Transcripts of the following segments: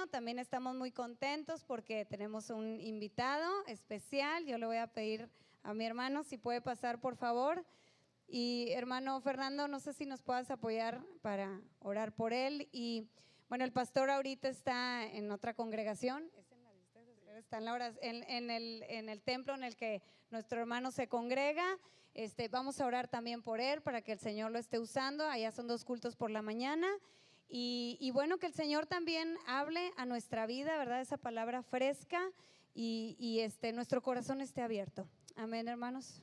También estamos muy contentos porque tenemos un invitado especial. Yo le voy a pedir a mi hermano si puede pasar, por favor. Y hermano Fernando, no sé si nos puedas apoyar para orar por él. Y bueno, el pastor ahorita está en otra congregación. Está en el templo en el que nuestro hermano se congrega. Vamos a orar también por él para que el Señor lo esté usando. Allá son 2 cultos por la mañana. Y bueno, que el Señor también hable a nuestra vida, ¿verdad? Esa palabra fresca y nuestro corazón esté abierto. Amén, hermanos.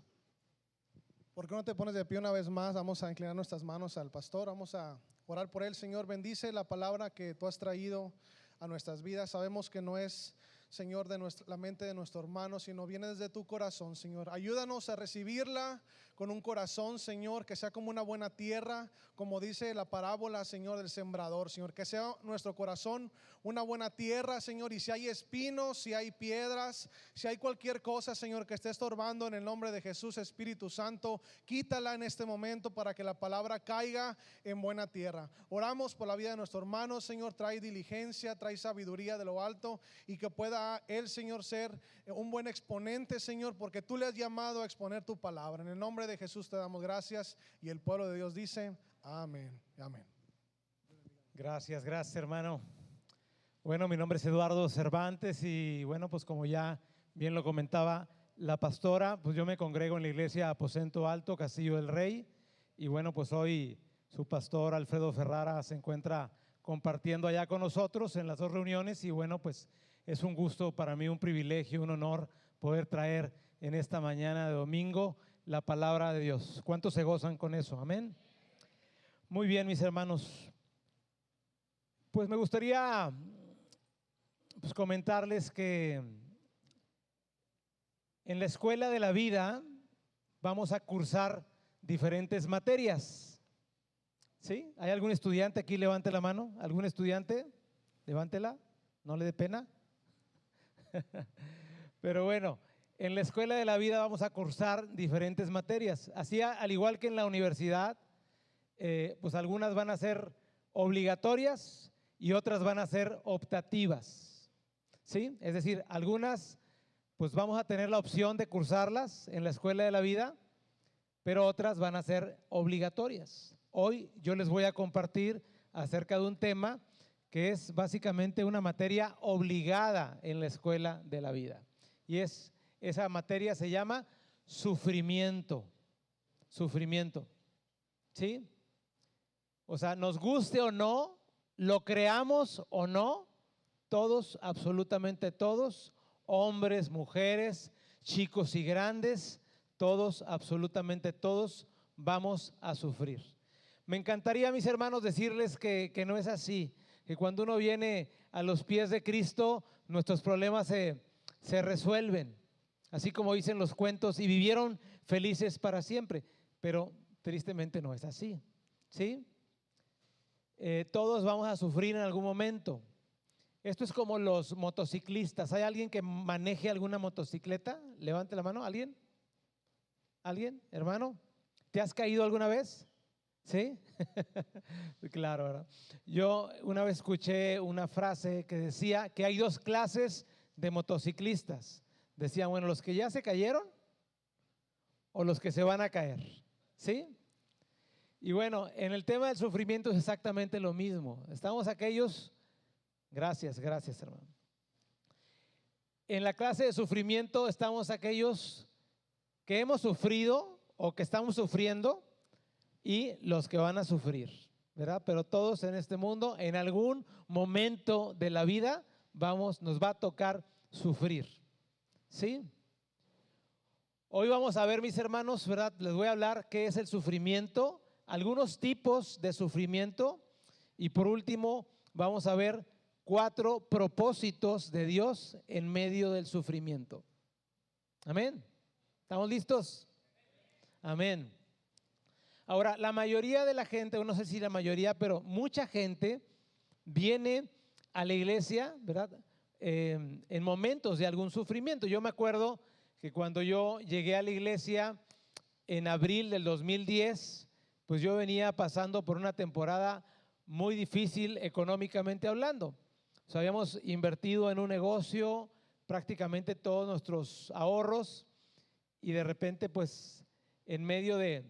¿Por qué no te pones de pie una vez más? Vamos a inclinar nuestras manos al pastor, vamos a orar por él. Señor, bendice la palabra que tú has traído a nuestras vidas. Sabemos que no es, Señor, de la mente de nuestro hermano, sino viene desde tu corazón, Señor. Ayúdanos a recibirla con un corazón, Señor, que sea como una buena tierra, como dice la parábola, Señor, del sembrador, Señor. Que sea nuestro corazón una buena tierra, Señor. Y si hay espinos, si hay piedras, si hay cualquier cosa, Señor, que esté estorbando, en el nombre de Jesús, Espíritu Santo, quítala en este momento para que la palabra caiga en buena tierra. Oramos por la vida de nuestro hermano, Señor. Trae diligencia, trae sabiduría de lo alto y que pueda él, Señor, ser un buen exponente, Señor, porque tú le has llamado a exponer tu palabra. En el nombre de Jesús te damos gracias y el pueblo de Dios dice amén, amén. Gracias, gracias, hermano. Bueno, mi nombre es Eduardo Cervantes y bueno, pues como ya bien lo comentaba la pastora, pues yo me congrego en la iglesia Aposento Alto, Castillo del Rey, y bueno, pues hoy su pastor Alfredo Ferrara se encuentra compartiendo allá con nosotros en las 2 reuniones y bueno, pues es un gusto para mí, un privilegio, un honor poder traer en esta mañana de domingo la palabra de Dios. ¿Cuántos se gozan con eso? Amén. Muy bien, mis hermanos. Pues me gustaría comentarles que en la escuela de la vida vamos a cursar diferentes materias. ¿Sí? ¿Hay algún estudiante aquí? Levante la mano. ¿Algún estudiante? Levántela. No le dé pena. Pero bueno, en la escuela de la vida vamos a cursar diferentes materias. Así, al igual que en la universidad, pues algunas van a ser obligatorias y otras van a ser optativas. ¿Sí? Es decir, algunas pues vamos a tener la opción de cursarlas en la escuela de la vida, pero otras van a ser obligatorias. Hoy yo les voy a compartir acerca de un tema que es básicamente una materia obligada en la escuela de la vida. Y esa materia se llama sufrimiento. Sufrimiento. ¿Sí? O sea, nos guste o no, lo creamos o no, todos, absolutamente todos, hombres, mujeres, chicos y grandes, todos, absolutamente todos, vamos a sufrir. Me encantaría, mis hermanos, decirles que no es así, que cuando uno viene a los pies de Cristo, nuestros problemas se resuelven, así como dicen los cuentos, y vivieron felices para siempre, pero tristemente no es así, ¿sí? Todos vamos a sufrir en algún momento. Esto es como los motociclistas. ¿Hay alguien que maneje alguna motocicleta? Levante la mano. ¿Alguien? ¿Alguien? ¿Hermano? ¿Te has caído alguna vez? ¿Sí? Claro, ¿verdad? Yo una vez escuché una frase que decía que hay 2 clases de motociclistas. Decían, bueno, los que ya se cayeron o los que se van a caer. ¿Sí? Y bueno, en el tema del sufrimiento es exactamente lo mismo. Estamos aquellos, gracias hermano. En la clase de sufrimiento estamos aquellos que hemos sufrido o que estamos sufriendo y los que van a sufrir, ¿verdad? Pero todos en este mundo, en algún momento de la vida, nos va a tocar sufrir, ¿sí? Hoy vamos a ver, mis hermanos, ¿verdad? Les voy a hablar qué es el sufrimiento, algunos tipos de sufrimiento y por último vamos a ver 4 propósitos de Dios en medio del sufrimiento. Amén. ¿Estamos listos? Amén. Ahora, la mayoría de la gente, o no sé si la mayoría, pero mucha gente viene a la iglesia, ¿verdad? En momentos de algún sufrimiento. Yo me acuerdo que cuando yo llegué a la iglesia en abril del 2010, pues yo venía pasando por una temporada muy difícil económicamente hablando. Pues habíamos invertido en un negocio prácticamente todos nuestros ahorros y de repente pues en medio de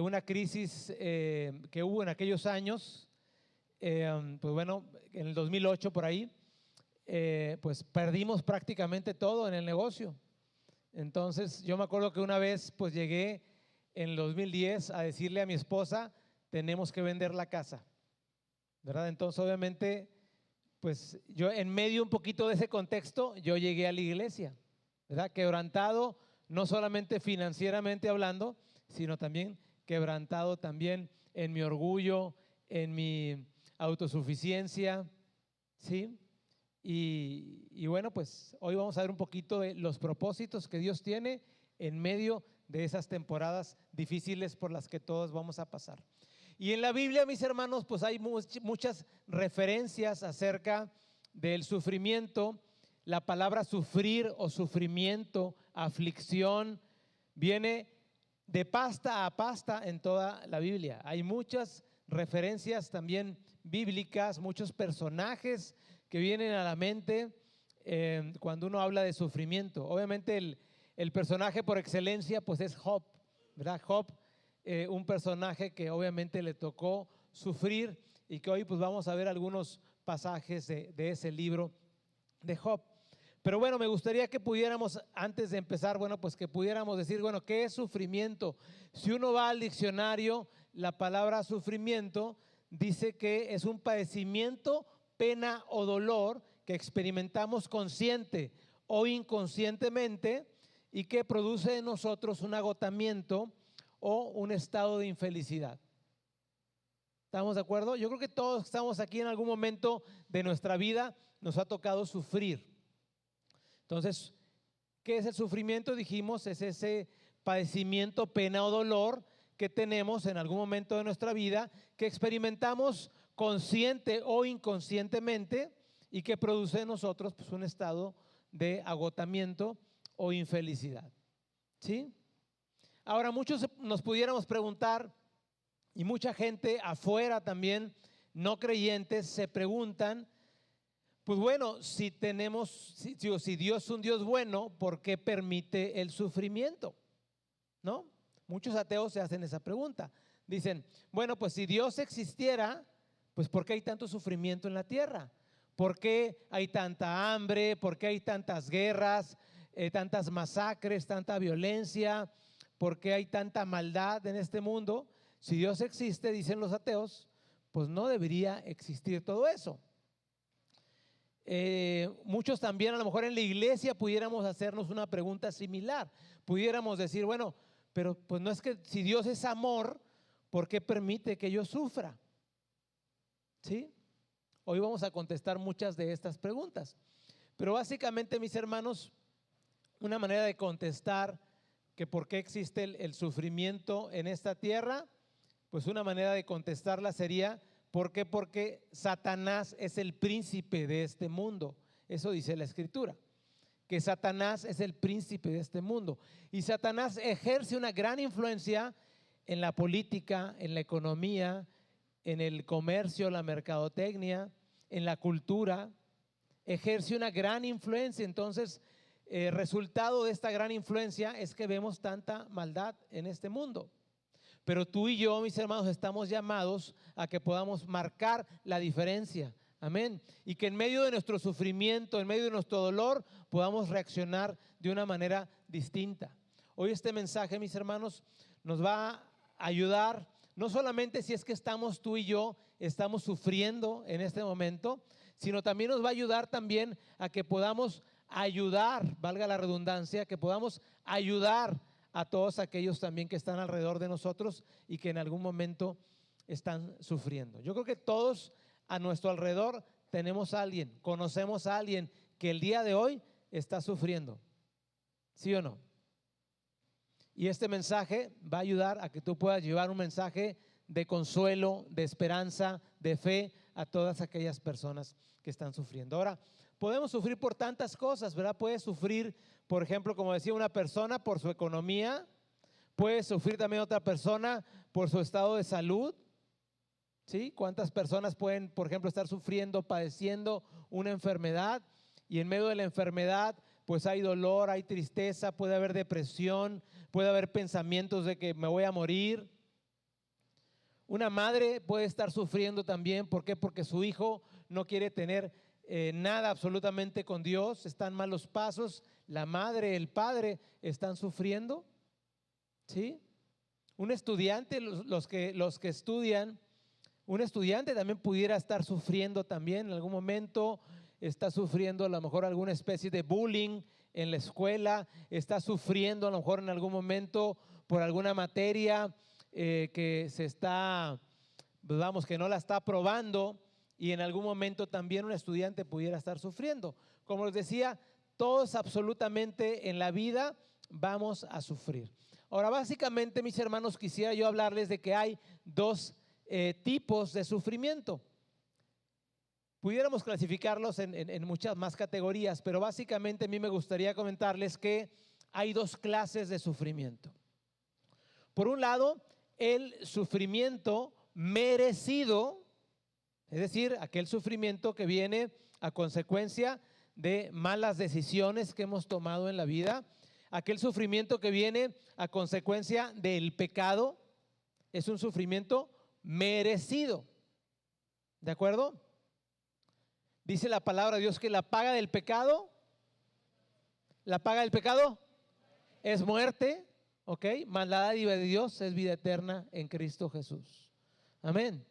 una crisis que hubo en aquellos años, pues bueno, en el 2008 por ahí, pues perdimos prácticamente todo en el negocio. Entonces yo me acuerdo que una vez pues llegué en el 2010 a decirle a mi esposa, tenemos que vender la casa, ¿verdad? Entonces obviamente pues yo en medio un poquito de ese contexto yo llegué a la iglesia, ¿verdad? Quebrantado, no solamente financieramente hablando, sino también quebrantado también en mi orgullo, en mi autosuficiencia, ¿sí? Y bueno, pues hoy vamos a ver un poquito de los propósitos que Dios tiene en medio de esas temporadas difíciles por las que todos vamos a pasar. Y en la Biblia, mis hermanos, pues hay muchas referencias acerca del sufrimiento. La palabra sufrir o sufrimiento, aflicción, viene de pasta a pasta en toda la Biblia. Hay muchas referencias también bíblicas, muchos personajes que vienen a la mente cuando uno habla de sufrimiento. Obviamente el personaje por excelencia pues es Job, ¿verdad? Job, un personaje que obviamente le tocó sufrir y que hoy pues vamos a ver algunos pasajes de ese libro de Job. Pero bueno, me gustaría que pudiéramos, antes de empezar, bueno, pues que pudiéramos decir, bueno, ¿qué es sufrimiento? Si uno va al diccionario, la palabra sufrimiento dice que es un padecimiento, pena o dolor que experimentamos consciente o inconscientemente y que produce en nosotros un agotamiento o un estado de infelicidad. ¿Estamos de acuerdo? Yo creo que todos estamos aquí en algún momento de nuestra vida, nos ha tocado sufrir. Entonces, ¿qué es el sufrimiento? Dijimos, es ese padecimiento, pena o dolor que tenemos en algún momento de nuestra vida, que experimentamos consciente o inconscientemente y que produce en nosotros pues, un estado de agotamiento o infelicidad. ¿Sí? Ahora, muchos nos pudiéramos preguntar, y mucha gente afuera también, no creyentes, se preguntan, pues bueno, si Dios es un Dios bueno, ¿por qué permite el sufrimiento? ¿No? Muchos ateos se hacen esa pregunta. Dicen, bueno, pues si Dios existiera, pues ¿por qué hay tanto sufrimiento en la tierra? ¿Por qué hay tanta hambre? ¿Por qué hay tantas guerras, tantas masacres, tanta violencia? ¿Por qué hay tanta maldad en este mundo? Si Dios existe, dicen los ateos, pues no debería existir todo eso. Muchos también a lo mejor en la iglesia pudiéramos hacernos una pregunta similar. Pudiéramos decir, bueno, pero pues no es que si Dios es amor, ¿por qué permite que yo sufra? ¿Sí? Hoy vamos a contestar muchas de estas preguntas. Pero básicamente, mis hermanos, una manera de contestar que por qué existe el sufrimiento en esta tierra, pues una manera de contestarla sería ¿por qué? Porque Satanás es el príncipe de este mundo. Eso dice la Escritura, que Satanás es el príncipe de este mundo. Y Satanás ejerce una gran influencia en la política, en la economía, en el comercio, la mercadotecnia, en la cultura. Ejerce una gran influencia. Entonces, resultado de esta gran influencia es que vemos tanta maldad en este mundo. Pero tú y yo, mis hermanos, estamos llamados a que podamos marcar la diferencia. Amén. Y que en medio de nuestro sufrimiento, en medio de nuestro dolor, podamos reaccionar de una manera distinta. Hoy este mensaje, mis hermanos, nos va a ayudar, no solamente si es que estamos tú y yo, estamos sufriendo en este momento, sino también nos va a ayudar también a que podamos ayudar, valga la redundancia, que podamos ayudar a todos aquellos también que están alrededor de nosotros y que en algún momento están sufriendo. Yo creo que todos a nuestro alrededor tenemos a alguien, conocemos a alguien que el día de hoy está sufriendo. ¿Sí o no? Y este mensaje va a ayudar a que tú puedas llevar un mensaje de consuelo, de esperanza, de fe a todas aquellas personas que están sufriendo. Ahora, podemos sufrir por tantas cosas, ¿verdad? Puedes sufrir, por ejemplo, como decía una persona, por su economía. Puede sufrir también otra persona por su estado de salud. ¿Sí? ¿Cuántas personas pueden, por ejemplo, estar sufriendo, padeciendo una enfermedad y en medio de la enfermedad pues hay dolor, hay tristeza, puede haber depresión, puede haber pensamientos de que me voy a morir? Una madre puede estar sufriendo también, ¿por qué? Porque su hijo no quiere tener nada absolutamente con Dios, están malos pasos, la madre, el padre están sufriendo, ¿sí? Un estudiante, los que estudian, un estudiante también pudiera estar sufriendo también en algún momento, está sufriendo a lo mejor alguna especie de bullying en la escuela, está sufriendo a lo mejor en algún momento por alguna materia que se está, vamos, que no la está aprobando, y en algún momento también un estudiante pudiera estar sufriendo. Como les decía, todos absolutamente en la vida vamos a sufrir. Ahora, básicamente, mis hermanos, quisiera yo hablarles de que hay dos tipos de sufrimiento. Pudiéramos clasificarlos en muchas más categorías, pero básicamente a mí me gustaría comentarles que hay dos clases de sufrimiento. Por un lado, el sufrimiento merecido, es decir, aquel sufrimiento que viene a consecuencia de malas decisiones que hemos tomado en la vida, aquel sufrimiento que viene a consecuencia del pecado, es un sufrimiento merecido. ¿De acuerdo? Dice la palabra de Dios que la paga del pecado es muerte, ¿ok? Mas la dádiva de Dios es vida eterna en Cristo Jesús. Amén.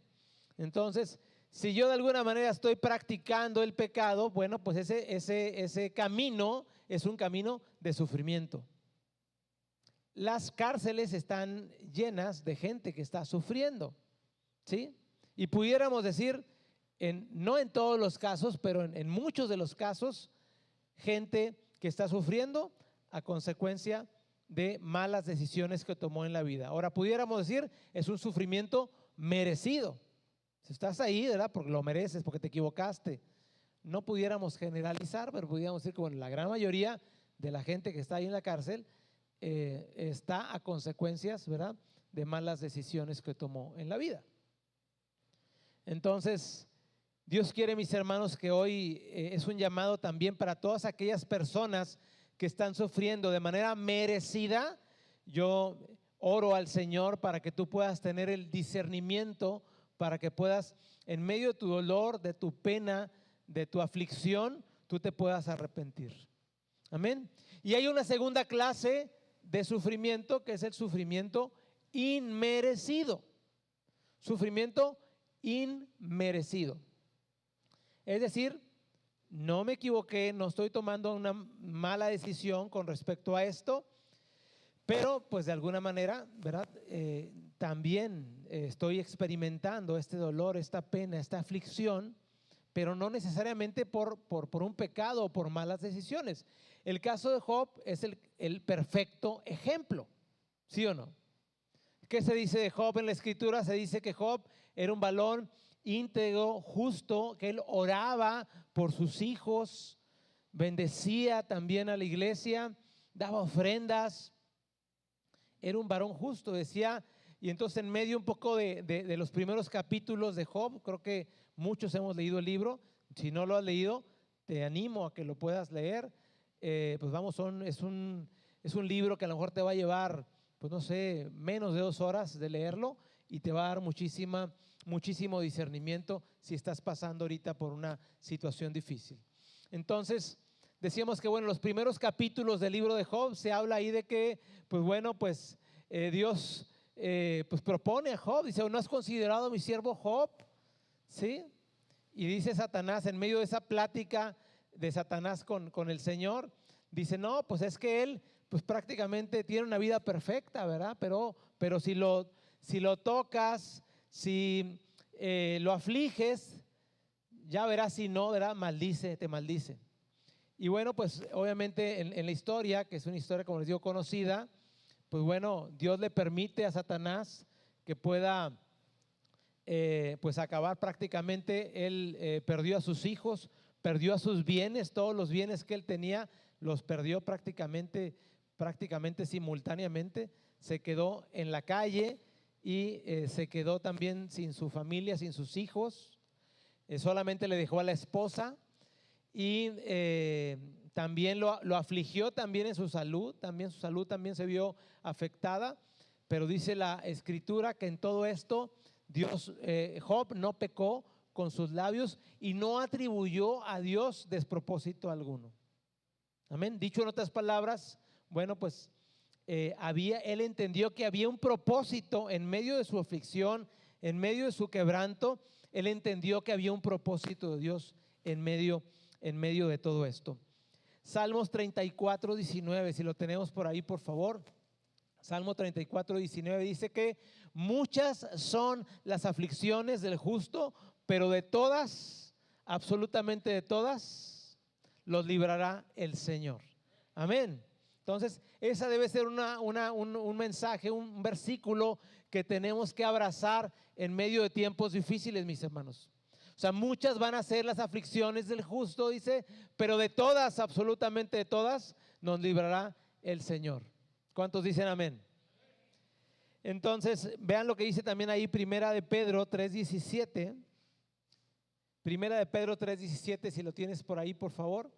Entonces, si yo de alguna manera estoy practicando el pecado, bueno, pues ese camino es un camino de sufrimiento. Las cárceles están llenas de gente que está sufriendo, ¿sí? Y pudiéramos decir, no en todos los casos, pero en muchos de los casos, gente que está sufriendo a consecuencia de malas decisiones que tomó en la vida. Ahora, pudiéramos decir, es un sufrimiento merecido. Si estás ahí, ¿verdad? Porque lo mereces, porque te equivocaste. No pudiéramos generalizar, pero pudiéramos decir que bueno, la gran mayoría de la gente que está ahí en la cárcel está a consecuencias, ¿verdad?, de malas decisiones que tomó en la vida. Entonces, Dios quiere, mis hermanos, que hoy es un llamado también para todas aquellas personas que están sufriendo de manera merecida. Yo oro al Señor para que tú puedas tener el discernimiento, para que puedas, en medio de tu dolor, de tu pena, de tu aflicción, tú te puedas arrepentir. Amén. Y hay una segunda clase de sufrimiento, que es el sufrimiento inmerecido. Sufrimiento inmerecido. Es decir, no me equivoqué, no estoy tomando una mala decisión con respecto a esto, pero pues de alguna manera, ¿verdad? También estoy experimentando este dolor, esta pena, esta aflicción, pero no necesariamente por un pecado o por malas decisiones. El caso de Job es el perfecto ejemplo, ¿sí o no? ¿Qué se dice de Job en la Escritura? Se dice que Job era un varón íntegro, justo, que él oraba por sus hijos, bendecía también a la iglesia, daba ofrendas, era un varón justo, decía. Y entonces en medio un poco de los primeros capítulos de Job, creo que muchos hemos leído el libro. Si no lo has leído, te animo a que lo puedas leer. Pues vamos, es un libro que a lo mejor te va a llevar, pues no sé, menos de 2 horas de leerlo, y te va a dar muchísimo discernimiento si estás pasando ahorita por una situación difícil. Entonces, decíamos que bueno, los primeros capítulos del libro de Job se habla ahí de que, pues bueno, pues Dios pues propone a Job, dice, ¿no has considerado a mi siervo Job? ¿Sí? Y dice Satanás, en medio de esa plática de Satanás con el Señor, dice, no, pues es que él pues prácticamente tiene una vida perfecta, ¿verdad? Pero si lo tocas, si lo afliges, ya verás, si no, ¿verdad? Te maldice. Y bueno, pues obviamente en la historia, que es una historia, como les digo, conocida, pues bueno, Dios le permite a Satanás que pueda pues acabar prácticamente. Él perdió a sus hijos, perdió a sus bienes, todos los bienes que él tenía los perdió prácticamente simultáneamente. Se quedó en la calle y se quedó también sin su familia, sin sus hijos, solamente le dejó a la esposa y también lo afligió también en su salud también se vio afectada, pero dice la escritura que en todo esto Job no pecó con sus labios y no atribuyó a Dios despropósito alguno. Amén. Dicho en otras palabras, bueno, pues él entendió que había un propósito en medio de su aflicción, en medio de su quebranto. Él entendió que había un propósito de Dios en medio de todo esto. Salmos 34, 19, si lo tenemos por ahí, por favor. Salmo 34, 19 dice que muchas son las aflicciones del justo, pero de todas, absolutamente de todas, los librará el Señor. Amén. Entonces, esa debe ser un mensaje, un versículo que tenemos que abrazar en medio de tiempos difíciles, mis hermanos. O sea, muchas van a ser las aflicciones del justo, dice, pero de todas, absolutamente de todas, nos librará el Señor. ¿Cuántos dicen amén? Entonces, vean lo que dice también ahí Primera de Pedro 3:17. Primera de Pedro 3:17, si lo tienes por ahí, por favor.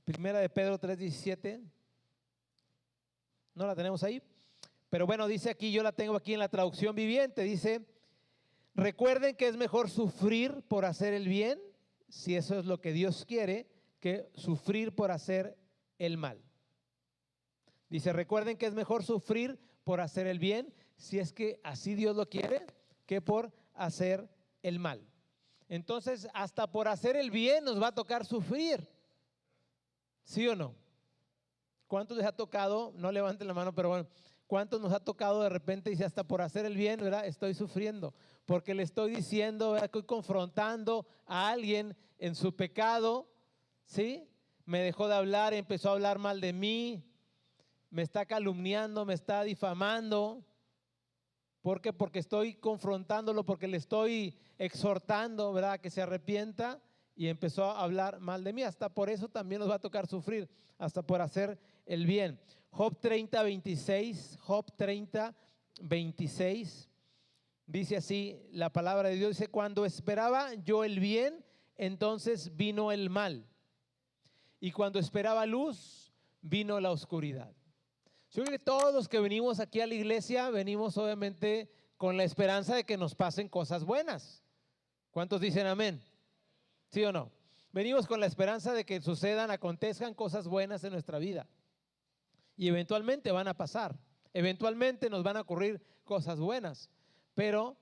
Primera de Pedro 3:17. No la tenemos ahí, pero bueno, dice aquí, yo la tengo aquí en la traducción viviente, dice: recuerden que es mejor sufrir por hacer el bien, si eso es lo que Dios quiere, que sufrir por hacer el mal. Dice, recuerden que es mejor sufrir por hacer el bien, si es que así Dios lo quiere, que por hacer el mal. Entonces, hasta por hacer el bien nos va a tocar sufrir. ¿Sí o no? ¿Cuántos les ha tocado? No levanten la mano, pero bueno, ¿cuántos nos ha tocado de repente? Dice, hasta por hacer el bien, ¿verdad? Estoy sufriendo, porque le estoy diciendo, ¿verdad? Estoy confrontando a alguien en su pecado, ¿sí? Me dejó de hablar, empezó a hablar mal de mí, me está calumniando, me está difamando. ¿Por qué? Porque estoy confrontándolo, porque le estoy exhortando, ¿verdad? Que se arrepienta, y empezó a hablar mal de mí. Hasta por eso también nos va a tocar sufrir, hasta por hacer el bien. Job 30:26, Job 30:26, dice así la palabra de Dios, dice: cuando esperaba yo el bien, entonces vino el mal, y cuando esperaba luz, vino la oscuridad. Yo creo que todos los que venimos aquí a la iglesia, venimos obviamente con la esperanza de que nos pasen cosas buenas. ¿Cuántos dicen amén? ¿Sí o no? Venimos con la esperanza de que acontezcan cosas buenas en nuestra vida. Y eventualmente van a pasar. Eventualmente nos van a ocurrir cosas buenas. Pero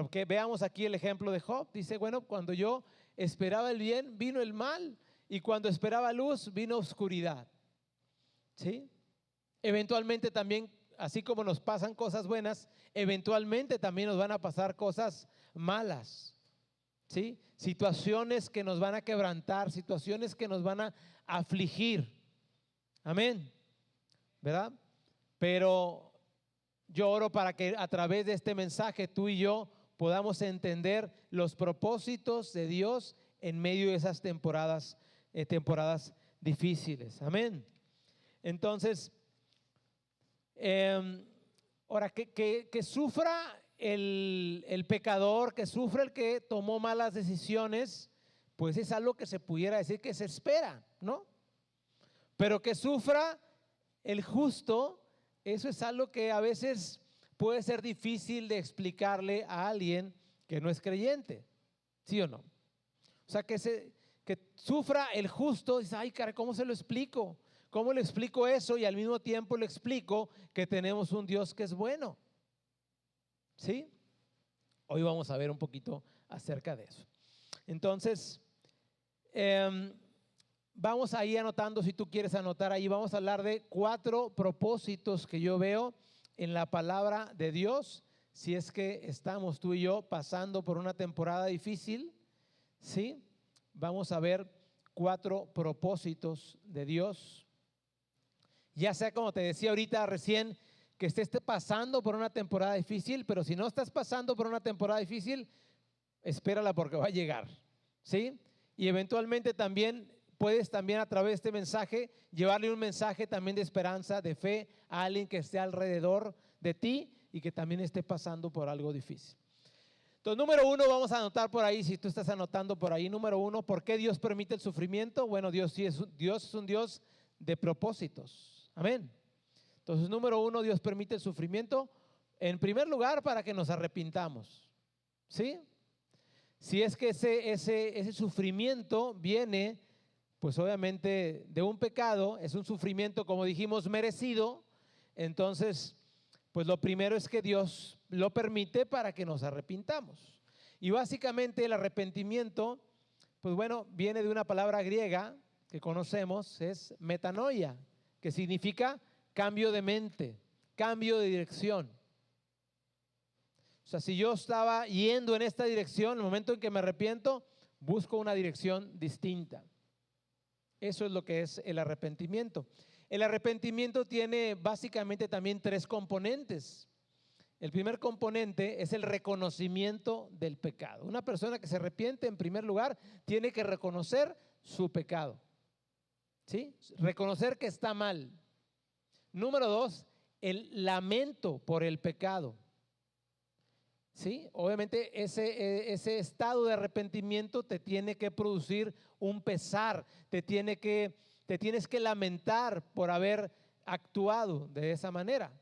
que veamos aquí el ejemplo de Job. Dice, bueno, cuando yo esperaba el bien, vino el mal. Y cuando esperaba luz, vino oscuridad. ¿Sí? Eventualmente también, así como nos pasan cosas buenas, eventualmente también nos van a pasar cosas malas. ¿Sí? Situaciones que nos van a quebrantar, situaciones que nos van a afligir. Amén. ¿Verdad? Pero yo oro para que a través de este mensaje tú y yo podamos entender los propósitos de Dios en medio de esas temporadas difíciles. Amén. Entonces, ahora que sufra el pecador, que sufra el que tomó malas decisiones, pues es algo que se pudiera decir que se espera, ¿no? Pero que sufra el justo, eso es algo que a veces puede ser difícil de explicarle a alguien que no es creyente, ¿sí o no? O sea, que sufra el justo, dice, ay, cara, ¿cómo se lo explico? ¿Cómo le explico eso? Y al mismo tiempo le explico que tenemos un Dios que es bueno. ¿Sí? Hoy vamos a ver un poquito acerca de eso. Entonces, vamos ahí anotando, si tú quieres anotar ahí, vamos a hablar de 4 propósitos que yo veo en la palabra de Dios, si es que estamos tú y yo pasando por una temporada difícil, ¿sí? Vamos a ver 4 propósitos de Dios. Ya sea, como te decía ahorita recién, que estés pasando por una temporada difícil, pero si no estás pasando por una temporada difícil, espérala porque va a llegar, ¿sí? Y eventualmente también puedes también a través de este mensaje llevarle un mensaje también de esperanza, de fe a alguien que esté alrededor de ti y que también esté pasando por algo difícil. Entonces, número uno, vamos a anotar por ahí, si tú estás anotando por ahí, número uno, ¿por qué Dios permite el sufrimiento? Bueno, Dios es un Dios de propósitos. Amén. Entonces, número uno, Dios permite el sufrimiento, en primer lugar, para que nos arrepintamos. ¿Sí? Si es que ese sufrimiento viene, pues obviamente de un pecado, es un sufrimiento, como dijimos, merecido, entonces, pues lo primero es que Dios lo permite para que nos arrepintamos. Y básicamente el arrepentimiento, pues bueno, viene de una palabra griega que conocemos, es metanoia, que significa cambio de mente, cambio de dirección. O sea, si yo estaba yendo en esta dirección, el momento en que me arrepiento, busco una dirección distinta. Eso es lo que es el arrepentimiento. El arrepentimiento tiene básicamente también tres componentes. El primer componente es el reconocimiento del pecado. Una persona que se arrepiente, en primer lugar, tiene que reconocer su pecado. ¿Sí? Reconocer que está mal. Número dos, el lamento por el pecado. ¿Sí? Obviamente ese estado de arrepentimiento te tiene que producir un pesar, te tienes que lamentar por haber actuado de esa manera.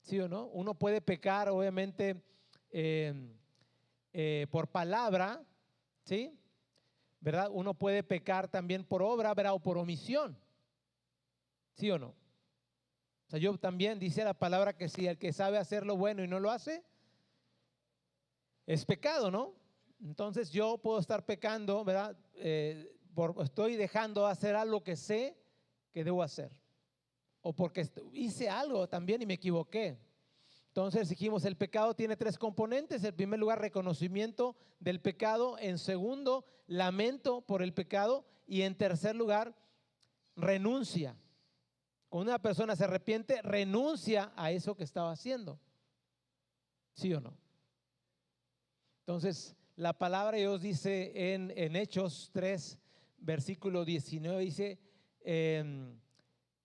¿Sí o no? Uno puede pecar, obviamente, por palabra, ¿sí? ¿Verdad? Uno puede pecar también por obra, ¿verdad? O por omisión. ¿Sí o no? O sea, yo también dice la palabra que si el que sabe hacer lo bueno y no lo hace, es pecado, ¿no? Entonces yo puedo estar pecando, ¿verdad? Estoy dejando de hacer algo que sé que debo hacer. O porque hice algo también y me equivoqué. Entonces dijimos, el pecado tiene tres componentes. En primer lugar, reconocimiento del pecado. En segundo, lamento por el pecado. Y en tercer lugar, renuncia. Cuando una persona se arrepiente, renuncia a eso que estaba haciendo. ¿Sí o no? Entonces, la palabra de Dios dice en Hechos 3, versículo 19,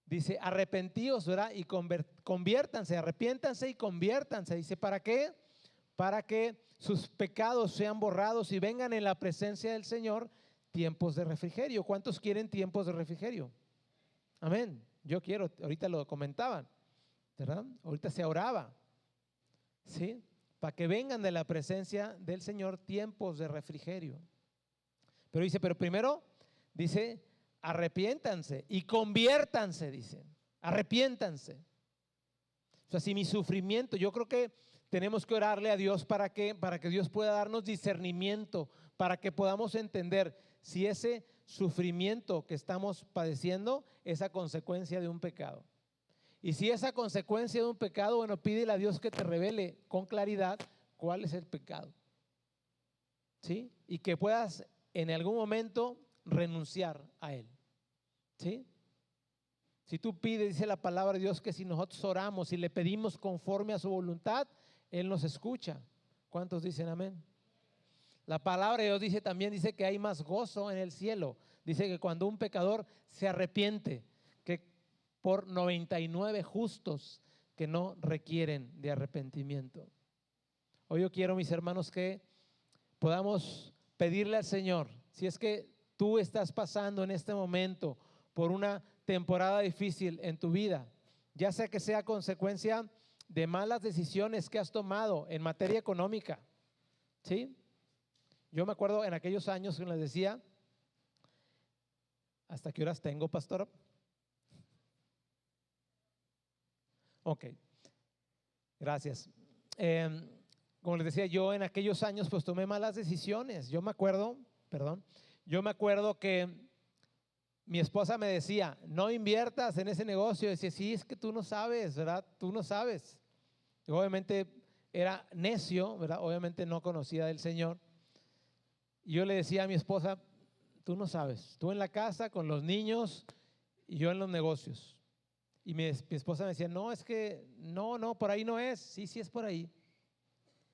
dice, arrepentíos, ¿verdad? Y conviértanse, arrepiéntanse y conviértanse. Dice, ¿para qué? Para que sus pecados sean borrados y vengan en la presencia del Señor tiempos de refrigerio. ¿Cuántos quieren tiempos de refrigerio? Amén. Yo quiero, ahorita lo comentaban, ¿verdad? Ahorita se oraba, ¿sí? Para que vengan de la presencia del Señor tiempos de refrigerio. Pero dice, pero primero, dice, arrepiéntanse y conviértanse, dice, arrepiéntanse. O sea, si mi sufrimiento, yo creo que tenemos que orarle a Dios para que Dios pueda darnos discernimiento, para que podamos entender si ese sufrimiento que estamos padeciendo es a consecuencia de un pecado. Y si esa consecuencia de un pecado, bueno, pídele a Dios que te revele con claridad cuál es el pecado. ¿Sí? Y que puedas en algún momento renunciar a él. ¿Sí? Si tú pides, dice la palabra de Dios, que si nosotros oramos y le pedimos conforme a su voluntad, él nos escucha. ¿Cuántos dicen amén? La palabra de Dios dice también, dice que hay más gozo en el cielo. Dice que cuando un pecador se arrepiente, que por 99 justos que no requieren de arrepentimiento. Hoy yo quiero, mis hermanos, que podamos pedirle al Señor, si es que tú estás pasando en este momento por una temporada difícil en tu vida, ya sea que sea consecuencia de malas decisiones que has tomado en materia económica, ¿sí? Yo me acuerdo en aquellos años que les decía, ¿hasta qué horas tengo, pastor? Ok, gracias. Como les decía, yo en aquellos años pues tomé malas decisiones. Yo me acuerdo que mi esposa me decía, no inviertas en ese negocio. Decía, sí, es que tú no sabes, ¿verdad? Tú no sabes. Y obviamente era necio, ¿verdad? Obviamente no conocía del Señor. Y yo le decía a mi esposa, tú no sabes, tú en la casa con los niños y yo en los negocios. Y mi esposa me decía, no, es que no, por ahí no es. Sí, sí es por ahí.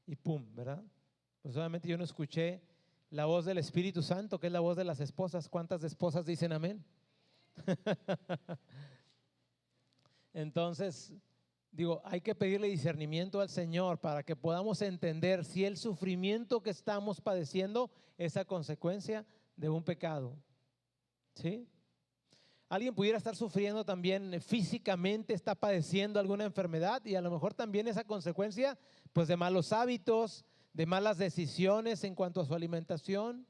Y pum, ¿verdad? Pues obviamente yo no escuché la voz del Espíritu Santo, que es la voz de las esposas. ¿Cuántas esposas dicen amén? Entonces, digo, hay que pedirle discernimiento al Señor para que podamos entender si el sufrimiento que estamos padeciendo es a consecuencia de un pecado. ¿Sí? Alguien pudiera estar sufriendo también físicamente, está padeciendo alguna enfermedad y a lo mejor también es a consecuencia pues de malos hábitos, de malas decisiones en cuanto a su alimentación.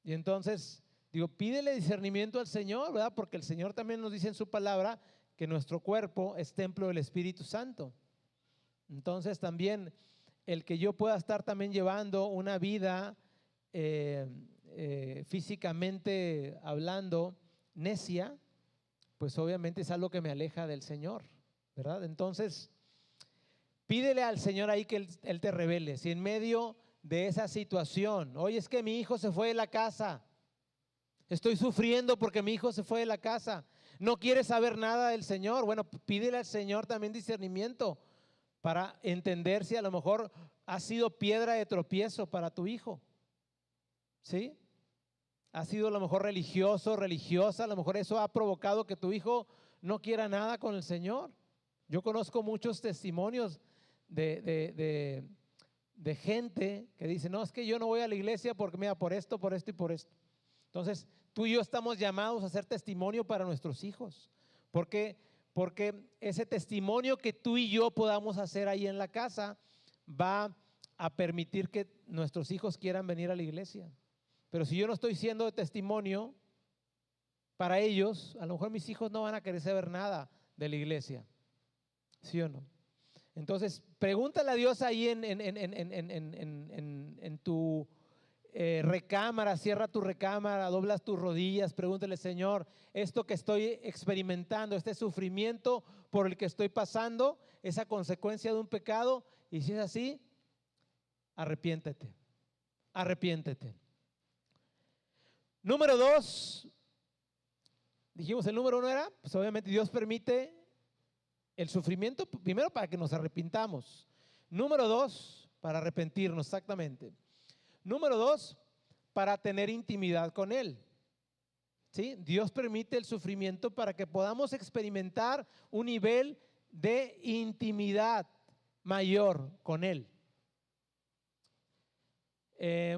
Y entonces, digo, pídele discernimiento al Señor, ¿verdad? Porque el Señor también nos dice en su palabra que nuestro cuerpo es templo del Espíritu Santo. Entonces también el que yo pueda estar también llevando una vida físicamente hablando necia, pues obviamente es algo que me aleja del Señor, ¿verdad? Entonces, pídele al Señor ahí que Él te revele. Si en medio de esa situación, oye, es que mi hijo se fue de la casa, estoy sufriendo porque mi hijo se fue de la casa, no quiere saber nada del Señor, bueno, pídele al Señor también discernimiento para entender si a lo mejor ha sido piedra de tropiezo para tu hijo, ¿sí? Ha sido a lo mejor religioso, religiosa, a lo mejor eso ha provocado que tu hijo no quiera nada con el Señor. Yo conozco muchos testimonios de gente que dice, no, es que yo no voy a la iglesia porque mira, por esto y por esto. Entonces, tú y yo estamos llamados a ser testimonio para nuestros hijos. Porque ese testimonio que tú y yo podamos hacer ahí en la casa va a permitir que nuestros hijos quieran venir a la iglesia. Pero si yo no estoy siendo de testimonio para ellos, a lo mejor mis hijos no van a querer saber nada de la iglesia. ¿Sí o no? Entonces, pregúntale a Dios ahí en tu recámara, cierra tu recámara, doblas tus rodillas, pregúntale, Señor, esto que estoy experimentando, este sufrimiento por el que estoy pasando, ¿es a consecuencia de un pecado? Y si es así, arrepiéntete, arrepiéntete. Número 2, dijimos el número 1 era, pues obviamente Dios permite el sufrimiento primero para que nos arrepintamos. Número 2, para arrepentirnos, exactamente. Número 2, para tener intimidad con Él. ¿Sí? Dios permite el sufrimiento para que podamos experimentar un nivel de intimidad mayor con Él.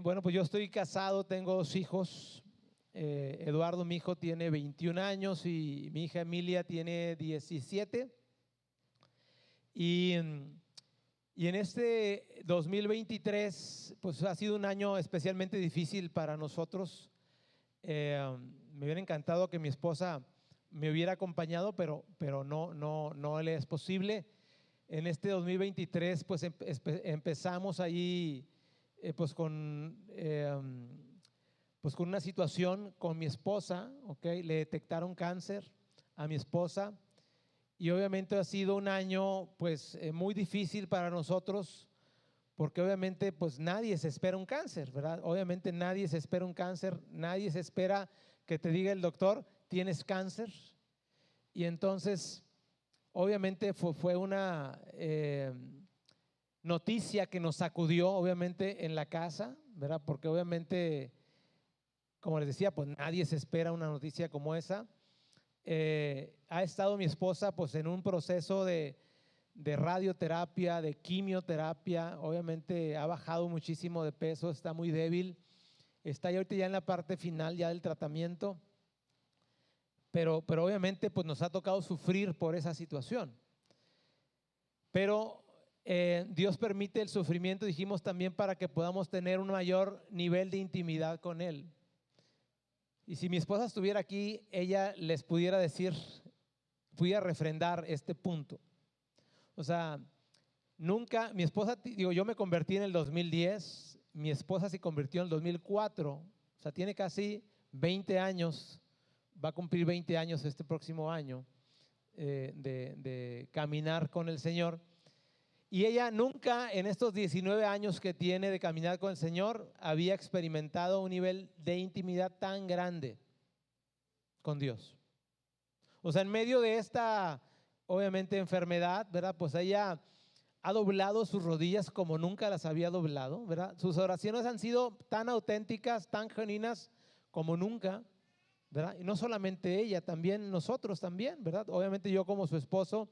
Bueno, pues yo estoy casado, tengo 2 hijos. Eduardo, mi hijo, tiene 21 años y mi hija Emilia tiene 17. Y en este 2023, pues ha sido un año especialmente difícil para nosotros. Me hubiera encantado que mi esposa me hubiera acompañado, pero no le es posible. En este 2023, pues empezamos ahí pues con una situación con mi esposa, ¿okay? Le detectaron cáncer a mi esposa. Y obviamente ha sido un año pues muy difícil para nosotros porque obviamente pues nadie se espera un cáncer, ¿verdad? Obviamente nadie se espera un cáncer, nadie se espera que te diga el doctor, tienes cáncer. Y entonces obviamente fue una noticia que nos sacudió obviamente en la casa, ¿verdad? Porque obviamente, como les decía, pues nadie se espera una noticia como esa. Ha estado mi esposa pues en un proceso de radioterapia, de quimioterapia. Obviamente ha bajado muchísimo de peso, está muy débil, está ya ahorita ya en la parte final ya del tratamiento, pero obviamente pues nos ha tocado sufrir por esa situación. Pero Dios permite el sufrimiento, dijimos, también para que podamos tener un mayor nivel de intimidad con Él. Y si mi esposa estuviera aquí, ella les pudiera decir, pudiera refrendar este punto. O sea, nunca, mi esposa, digo, yo me convertí en el 2010, mi esposa se convirtió en el 2004, o sea, tiene casi 20 años, va a cumplir 20 años este próximo año de caminar con el Señor. Y ella nunca en estos 19 años que tiene de caminar con el Señor había experimentado un nivel de intimidad tan grande con Dios. O sea, en medio de esta, obviamente, enfermedad, ¿verdad? Pues ella ha doblado sus rodillas como nunca las había doblado, ¿verdad? Sus oraciones han sido tan auténticas, tan genuinas como nunca, ¿verdad? Y no solamente ella, también nosotros también, ¿verdad? Obviamente yo como su esposo,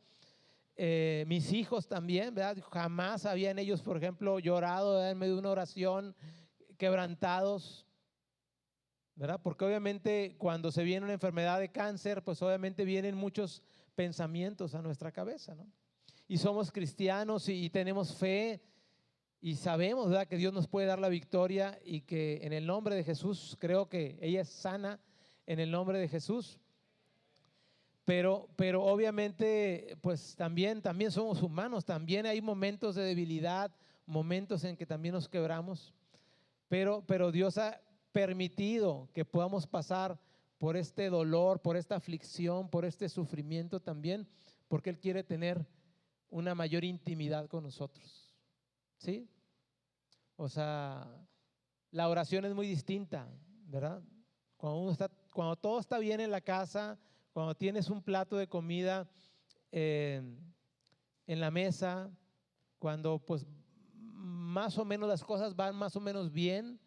mis hijos también, ¿verdad? Jamás habían ellos, por ejemplo, llorado, ¿verdad?, en medio de una oración, quebrantados, ¿verdad? Porque obviamente cuando se viene una enfermedad de cáncer, pues obviamente vienen muchos pensamientos a nuestra cabeza, ¿no? Y somos cristianos y tenemos fe y sabemos, ¿verdad?, que Dios nos puede dar la victoria y que en el nombre de Jesús, creo que ella es sana en el nombre de Jesús. Pero obviamente, pues también somos humanos, también hay momentos de debilidad, momentos en que también nos quebramos, pero Dios ha permitido que podamos pasar por este dolor, por esta aflicción, por este sufrimiento también, porque Él quiere tener una mayor intimidad con nosotros, ¿sí? O sea, la oración es muy distinta, ¿verdad? Cuando todo está bien en la casa, cuando tienes un plato de comida en la mesa, cuando pues más o menos las cosas van más o menos bien,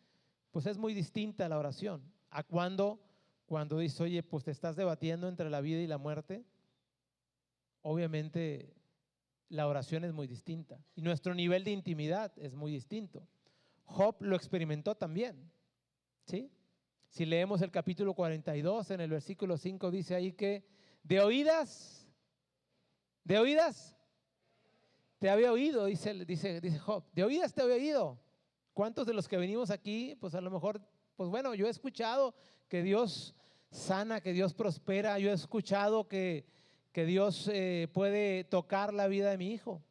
pues es muy distinta la oración a cuando dices, oye, pues te estás debatiendo entre la vida y la muerte. Obviamente la oración es muy distinta y nuestro nivel de intimidad es muy distinto. Job lo experimentó también, ¿sí? Si leemos el capítulo 42, en el versículo 5 dice ahí que de oídas te había oído, dice Job, de oídas te había oído. ¿Cuántos de los que venimos aquí, pues a lo mejor, pues bueno, yo he escuchado que Dios sana, que Dios prospera, yo he escuchado que Dios puede tocar la vida de mi hijo?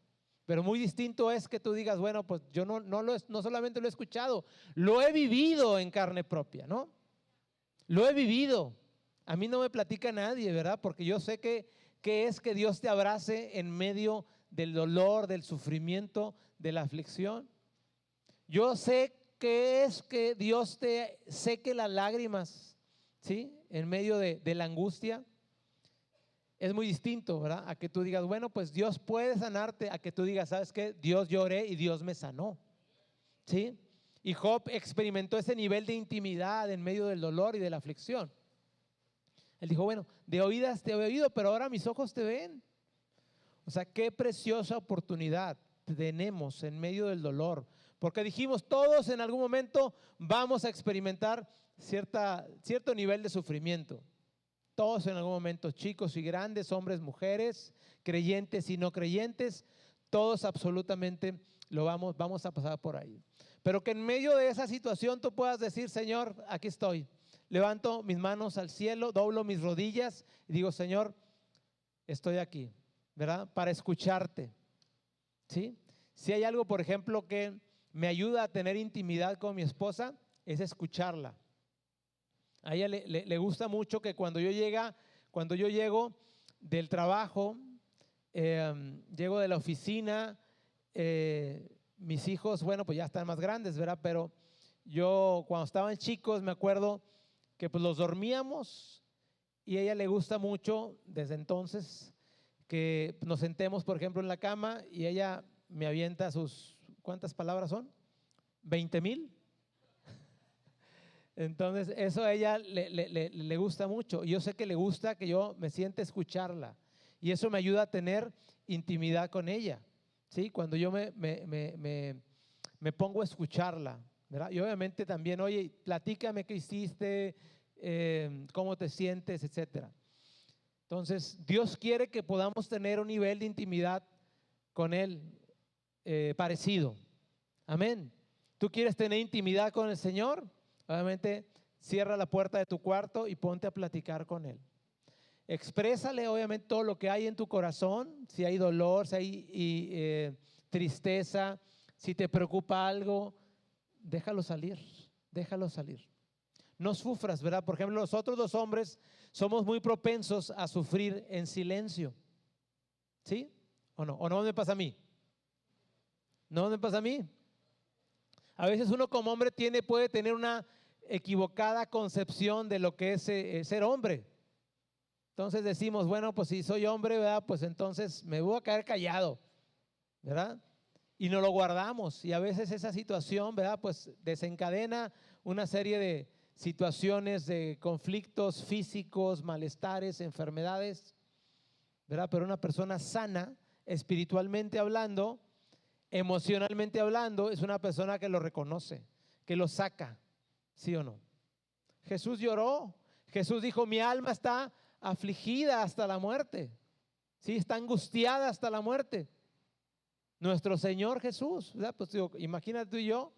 Pero muy distinto es que tú digas, bueno, pues yo no solamente lo he escuchado, lo he vivido en carne propia, ¿no? Lo he vivido. A mí no me platica nadie, ¿verdad? Porque yo sé que es que Dios te abrace en medio del dolor, del sufrimiento, de la aflicción. Yo sé que es que Dios te seque las lágrimas, ¿sí? En medio de la angustia. Es muy distinto, ¿verdad? A que tú digas, bueno, pues Dios puede sanarte, a que tú digas, ¿sabes qué? Dios lloré y Dios me sanó, ¿sí? Y Job experimentó ese nivel de intimidad en medio del dolor y de la aflicción. Él dijo, bueno, de oídas te he oído, pero ahora mis ojos te ven. O sea, qué preciosa oportunidad tenemos en medio del dolor, porque dijimos, todos en algún momento vamos a experimentar cierto nivel de sufrimiento. Todos en algún momento, chicos y grandes, hombres, mujeres, creyentes y no creyentes, todos absolutamente vamos a pasar por ahí. Pero que en medio de esa situación tú puedas decir, Señor, aquí estoy. Levanto mis manos al cielo, doblo mis rodillas y digo, Señor, estoy aquí, ¿verdad? Para escucharte, ¿sí? Si hay algo, por ejemplo, que me ayuda a tener intimidad con mi esposa, es escucharla. A ella le gusta mucho que cuando yo llego del trabajo, llego de la oficina, mis hijos, bueno, pues ya están más grandes, ¿verdad? Pero yo cuando estaban chicos me acuerdo que pues los dormíamos y a ella le gusta mucho desde entonces que nos sentemos, por ejemplo, en la cama y ella me avienta sus, ¿cuántas palabras son? 20,000. Entonces eso a ella le gusta mucho. Yo sé que le gusta que yo me siente a escucharla y eso me ayuda a tener intimidad con ella, ¿sí? Cuando yo me pongo a escucharla, ¿verdad? Y obviamente también, oye, platícame qué hiciste, cómo te sientes, etcétera. Entonces Dios quiere que podamos tener un nivel de intimidad con Él parecido. Amén. ¿Tú quieres tener intimidad con el Señor? Obviamente, cierra la puerta de tu cuarto y ponte a platicar con Él. Exprésale, obviamente, todo lo que hay en tu corazón, si hay dolor, si hay tristeza, si te preocupa algo, déjalo salir, déjalo salir. No sufras, ¿verdad? Por ejemplo, nosotros los hombres somos muy propensos a sufrir en silencio. ¿Sí? ¿O no? ¿O no me pasa a mí? ¿No me pasa a mí? A veces uno como hombre puede tener una equivocada concepción de lo que es ser hombre. Entonces decimos, bueno, pues si soy hombre, ¿verdad? Pues entonces me voy a quedar callado, ¿verdad? Y no lo guardamos. Y a veces esa situación, ¿verdad? Pues desencadena una serie de situaciones de conflictos físicos, malestares, enfermedades, ¿verdad? Pero una persona sana espiritualmente hablando, emocionalmente hablando, es una persona que lo reconoce, que lo saca, ¿sí o no? Jesús lloró. Jesús dijo, mi alma está afligida hasta la muerte. Sí, está angustiada hasta la muerte. Nuestro Señor Jesús, ¿verdad? Pues digo, imagínate tú y yo,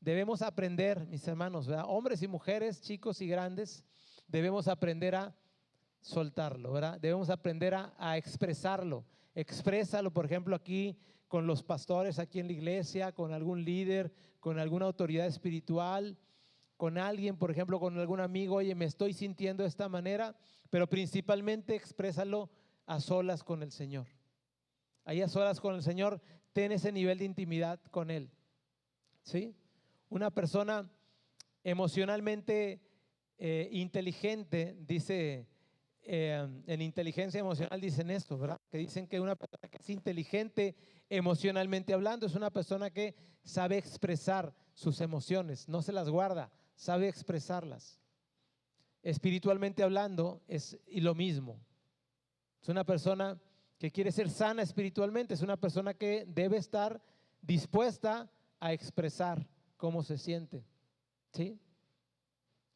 debemos aprender, mis hermanos, ¿verdad? Hombres y mujeres, chicos y grandes, debemos aprender a soltarlo, ¿verdad? Debemos aprender a expresarlo. Exprésalo, por ejemplo, aquí con los pastores, aquí en la iglesia, con algún líder, con alguna autoridad espiritual, con alguien, por ejemplo, con algún amigo. Oye, me estoy sintiendo de esta manera, pero principalmente exprésalo a solas con el Señor. Ahí a solas con el Señor, ten ese nivel de intimidad con Él. ¿Sí? Una persona emocionalmente inteligente, dice, en inteligencia emocional dicen esto, ¿verdad? Que dicen que una persona que es inteligente emocionalmente hablando es una persona que sabe expresar sus emociones, no se las guarda, sabe expresarlas. Espiritualmente hablando es y lo mismo. Es una persona que quiere ser sana espiritualmente, es una persona que debe estar dispuesta a expresar cómo se siente, ¿sí?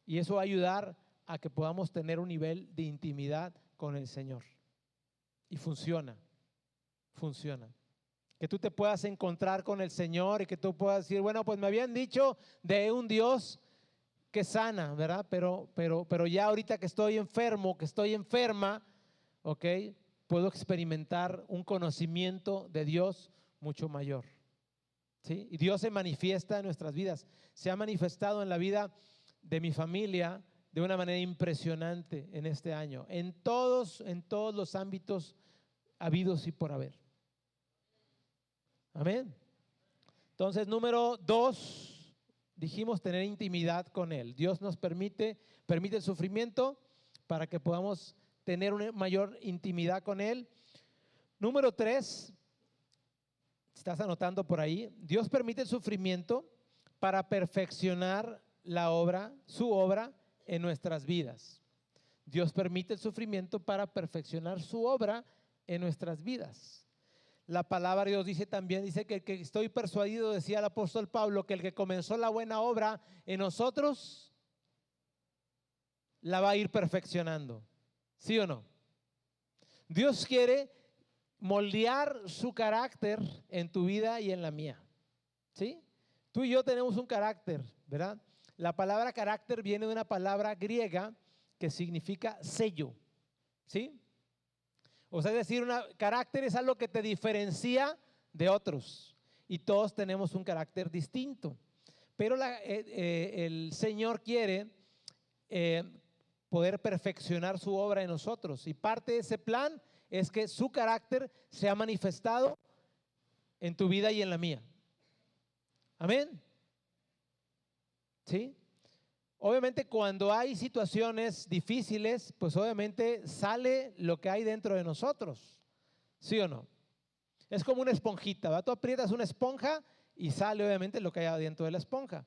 Y eso va a ayudar a que podamos tener un nivel de intimidad con el Señor. Y funciona. Que tú te puedas encontrar con el Señor y que tú puedas decir, bueno, pues me habían dicho de un Dios que sana, ¿verdad? Pero ya ahorita que estoy enfermo, que estoy enferma, ¿ok? Puedo experimentar un conocimiento de Dios mucho mayor. ¿Sí? Y Dios se manifiesta en nuestras vidas. Se ha manifestado en la vida de mi familia de una manera impresionante en este año, en todos los ámbitos habidos y por haber. Amén. Entonces, número 2, dijimos tener intimidad con Él. Dios nos permite el sufrimiento para que podamos tener una mayor intimidad con Él. Número 3, estás anotando por ahí, Dios permite el sufrimiento para perfeccionar su obra en nuestras vidas. Dios permite el sufrimiento para perfeccionar su obra en nuestras vidas. La palabra de Dios dice que estoy persuadido, decía el apóstol Pablo, que el que comenzó la buena obra en nosotros la va a ir perfeccionando. ¿Sí o no? Dios quiere moldear su carácter en tu vida y en la mía. ¿Sí? Tú y yo tenemos un carácter, ¿verdad? La palabra carácter viene de una palabra griega que significa sello. ¿Sí? O sea, es decir, carácter es algo que te diferencia de otros. Y todos tenemos un carácter distinto. Pero el Señor quiere poder perfeccionar su obra en nosotros. Y parte de ese plan es que su carácter se ha manifestado en tu vida y en la mía. Amén. ¿Sí? Obviamente cuando hay situaciones difíciles, pues obviamente sale lo que hay dentro de nosotros. ¿Sí o no? Es como una esponjita, ¿va? Tú aprietas una esponja y sale obviamente lo que hay adentro de la esponja.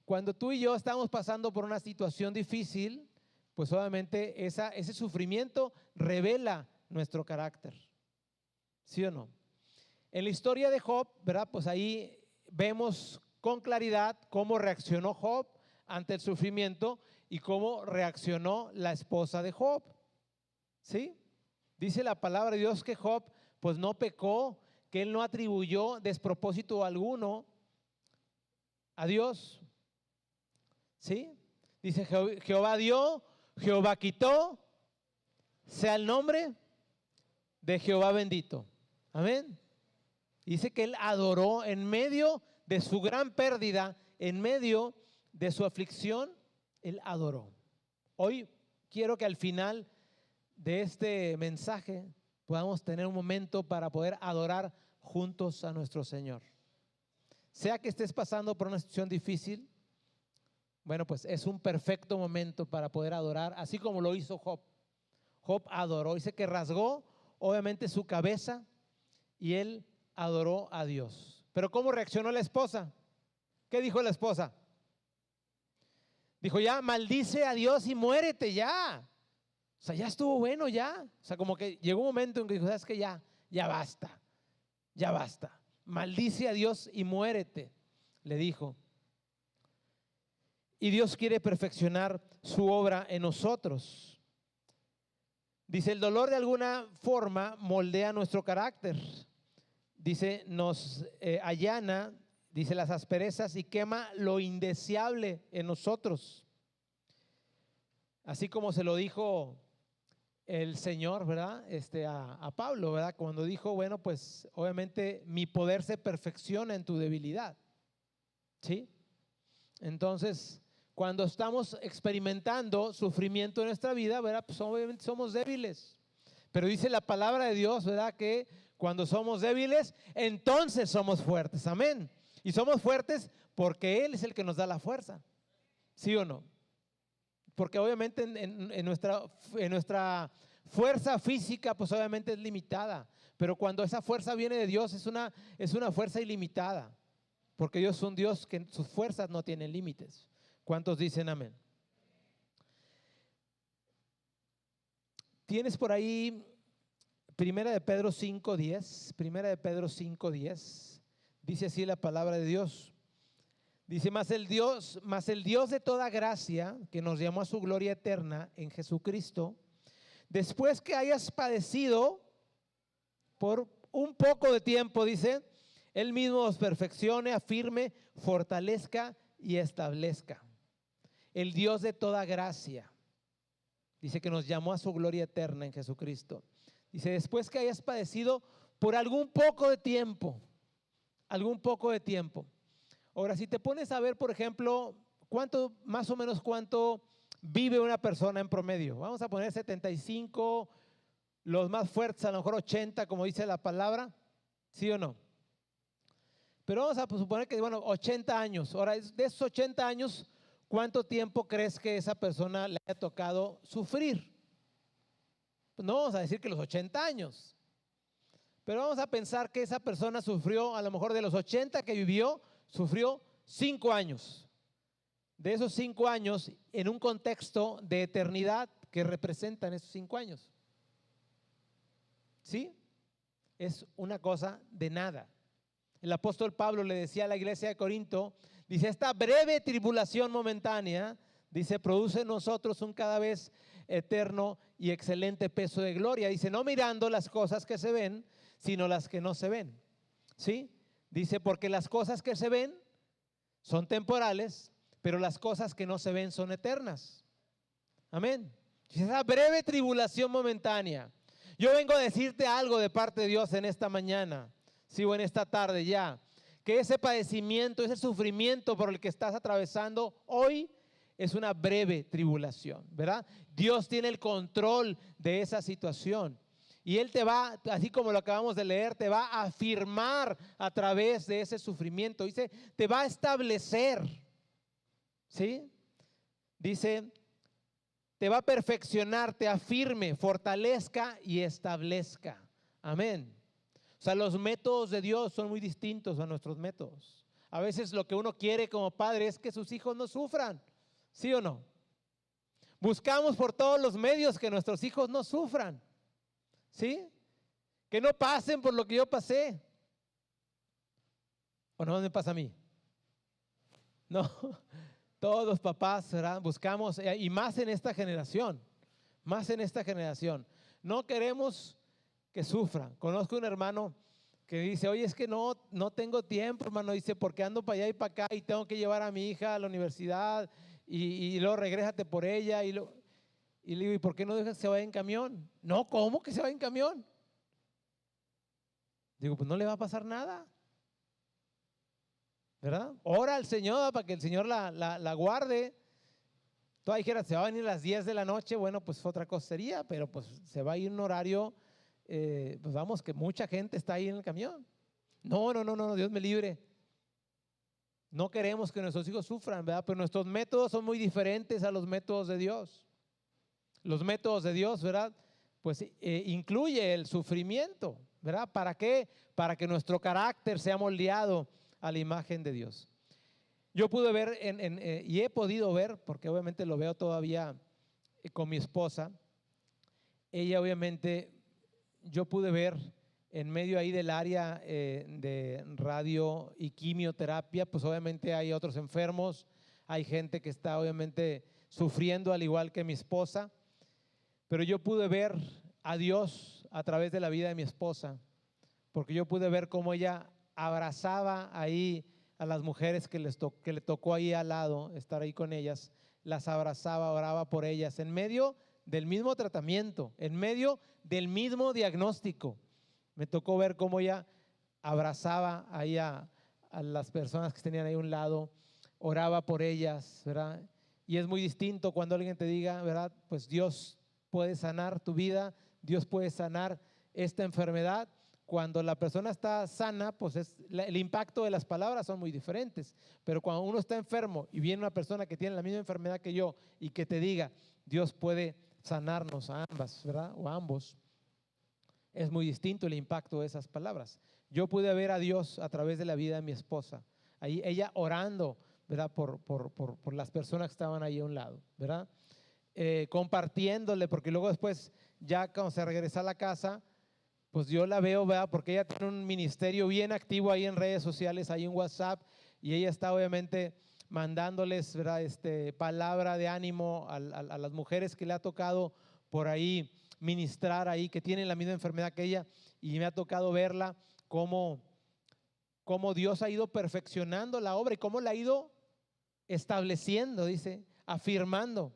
Cuando tú y yo estamos pasando por una situación difícil, pues obviamente ese sufrimiento revela nuestro carácter. ¿Sí o no? En la historia de Job, ¿verdad? Pues ahí vemos con claridad cómo reaccionó Job ante el sufrimiento y cómo reaccionó la esposa de Job. ¿Sí? Dice la palabra de Dios que Job pues no pecó, que él no atribuyó despropósito alguno a Dios. ¿Sí? Dice Jehová dio, Jehová quitó, sea el nombre de Jehová bendito. Amén. Dice que él adoró en medio de su gran pérdida, en medio de su aflicción, él adoró. Hoy quiero que al final de este mensaje podamos tener un momento para poder adorar juntos a nuestro Señor. Sea que estés pasando por una situación difícil, bueno, pues es un perfecto momento para poder adorar, así como lo hizo Job. Job adoró, dice que rasgó obviamente su cabeza y él adoró a Dios. Pero ¿cómo reaccionó la esposa? ¿Qué dijo la esposa? Dijo, ya, maldice a Dios y muérete ya. O sea, ya estuvo bueno ya. O sea, como que llegó un momento en que dijo, ¿sabes qué? Ya ya basta, ya basta. Maldice a Dios y muérete, le dijo. Y Dios quiere perfeccionar su obra en nosotros. Dice, el dolor de alguna forma moldea nuestro carácter. Dice, nos allana, dice, las asperezas y quema lo indeseable en nosotros. Así como se lo dijo el Señor, ¿verdad? A Pablo, ¿verdad? Cuando dijo, bueno, pues obviamente mi poder se perfecciona en tu debilidad. ¿Sí? Entonces, cuando estamos experimentando sufrimiento en nuestra vida, ¿verdad? Pues obviamente somos débiles. Pero dice la palabra de Dios, ¿verdad? Que cuando somos débiles, entonces somos fuertes. Amén. Y somos fuertes porque Él es el que nos da la fuerza. ¿Sí o no? Porque obviamente en nuestra fuerza física, pues obviamente es limitada. Pero cuando esa fuerza viene de Dios, es una fuerza ilimitada. Porque Dios es un Dios que sus fuerzas no tienen límites. ¿Cuántos dicen amén? Tienes por ahí Primera de Pedro 5:10. Primera de Pedro 5:10. Dice así la palabra de Dios. Dice, mas el Dios de toda gracia, que nos llamó a su gloria eterna en Jesucristo, después que hayas padecido por un poco de tiempo, dice, Él mismo os perfeccione, afirme, fortalezca y establezca. El Dios de toda gracia, dice que nos llamó a su gloria eterna en Jesucristo. Dice, después que hayas padecido por algún poco de tiempo. Ahora, si te pones a ver, por ejemplo, más o menos cuánto vive una persona en promedio. Vamos a poner 75, los más fuertes a lo mejor 80, como dice la palabra, ¿sí o no? Pero vamos a suponer que, 80 años. Ahora, de esos 80 años, ¿cuánto tiempo crees que esa persona le haya tocado sufrir? Pues no vamos a decir que los 80 años, pero vamos a pensar que esa persona sufrió, a lo mejor de los 80 que vivió, sufrió 5 años. De esos 5 años, en un contexto de eternidad que representan esos 5 años. ¿Sí? Es una cosa de nada. El apóstol Pablo le decía a la iglesia de Corinto, dice, esta breve tribulación momentánea, dice, produce en nosotros un cada vez eterno y excelente peso de gloria. Dice, no mirando las cosas que se ven, sino las que no se ven. ¿Sí? Dice, porque las cosas que se ven son temporales, pero las cosas que no se ven son eternas. Amén. Dice, esa breve tribulación momentánea. Yo vengo a decirte algo de parte de Dios en esta mañana. Sí, o en esta tarde ya, que ese padecimiento, ese sufrimiento por el que estás atravesando hoy es una breve tribulación, ¿verdad? Dios tiene el control de esa situación y Él te va, así como lo acabamos de leer, te va a afirmar a través de ese sufrimiento. Dice, te va a establecer, ¿sí? Dice, te va a perfeccionar, te afirme, fortalezca y establezca. Amén. O sea, los métodos de Dios son muy distintos a nuestros métodos. A veces lo que uno quiere como padre es que sus hijos no sufran, ¿sí o no? Buscamos por todos los medios que nuestros hijos no sufran, ¿sí? Que no pasen por lo que yo pasé. ¿O no me pasa a mí? No, todos los papás, ¿verdad? Buscamos, y más en esta generación, no queremos que sufran. Conozco un hermano que dice, oye, es que no tengo tiempo, hermano, dice, porque ando para allá y para acá y tengo que llevar a mi hija a la universidad y luego regrésate por ella y le digo, ¿y por qué no dejas que se vaya en camión? No, ¿cómo que se vaya en camión? Digo, pues no le va a pasar nada, ¿verdad? Ora al Señor para que el Señor la guarde. Tú dijeras, se va a venir a las 10 de la noche, bueno, pues otra cosa sería, pero pues se va a ir en un horario, pues vamos, que mucha gente está ahí en el camión. No, Dios me libre. No queremos que nuestros hijos sufran, ¿verdad? Pero nuestros métodos son muy diferentes a los métodos de Dios. Los métodos de Dios, ¿verdad? Pues incluye el sufrimiento, ¿verdad? ¿Para qué? Para que nuestro carácter sea moldeado a la imagen de Dios. Yo pude ver y he podido ver, porque obviamente lo veo todavía con mi esposa. Ella obviamente, yo pude ver en medio ahí del área de radio y quimioterapia, pues obviamente hay otros enfermos, hay gente que está obviamente sufriendo al igual que mi esposa, pero yo pude ver a Dios a través de la vida de mi esposa, porque yo pude ver cómo ella abrazaba ahí a las mujeres que le tocó ahí al lado, estar ahí con ellas, las abrazaba, oraba por ellas, en medio del mismo tratamiento, en medio del mismo diagnóstico. Me tocó ver cómo ella abrazaba ahí a las personas que tenían ahí a un lado, oraba por ellas, ¿verdad? Y es muy distinto cuando alguien te diga, ¿verdad? Pues Dios puede sanar tu vida, Dios puede sanar esta enfermedad. Cuando la persona está sana, pues el impacto de las palabras son muy diferentes. Pero cuando uno está enfermo y viene una persona que tiene la misma enfermedad que yo y que te diga, Dios puede sanarnos a ambas, ¿verdad? O a ambos. Es muy distinto el impacto de esas palabras. Yo pude ver a Dios a través de la vida de mi esposa. Ahí ella orando, ¿verdad? Por las personas que estaban ahí a un lado, ¿verdad? Compartiéndole, porque luego después, ya cuando se regresa a la casa, pues yo la veo, ¿verdad? Porque ella tiene un ministerio bien activo ahí en redes sociales, ahí en WhatsApp, y ella está obviamente mandándoles, ¿verdad? Palabra de ánimo a las mujeres que le ha tocado por ahí ministrar ahí, que tienen la misma enfermedad que ella, y me ha tocado verla cómo Dios ha ido perfeccionando la obra y cómo la ha ido estableciendo, dice, afirmando,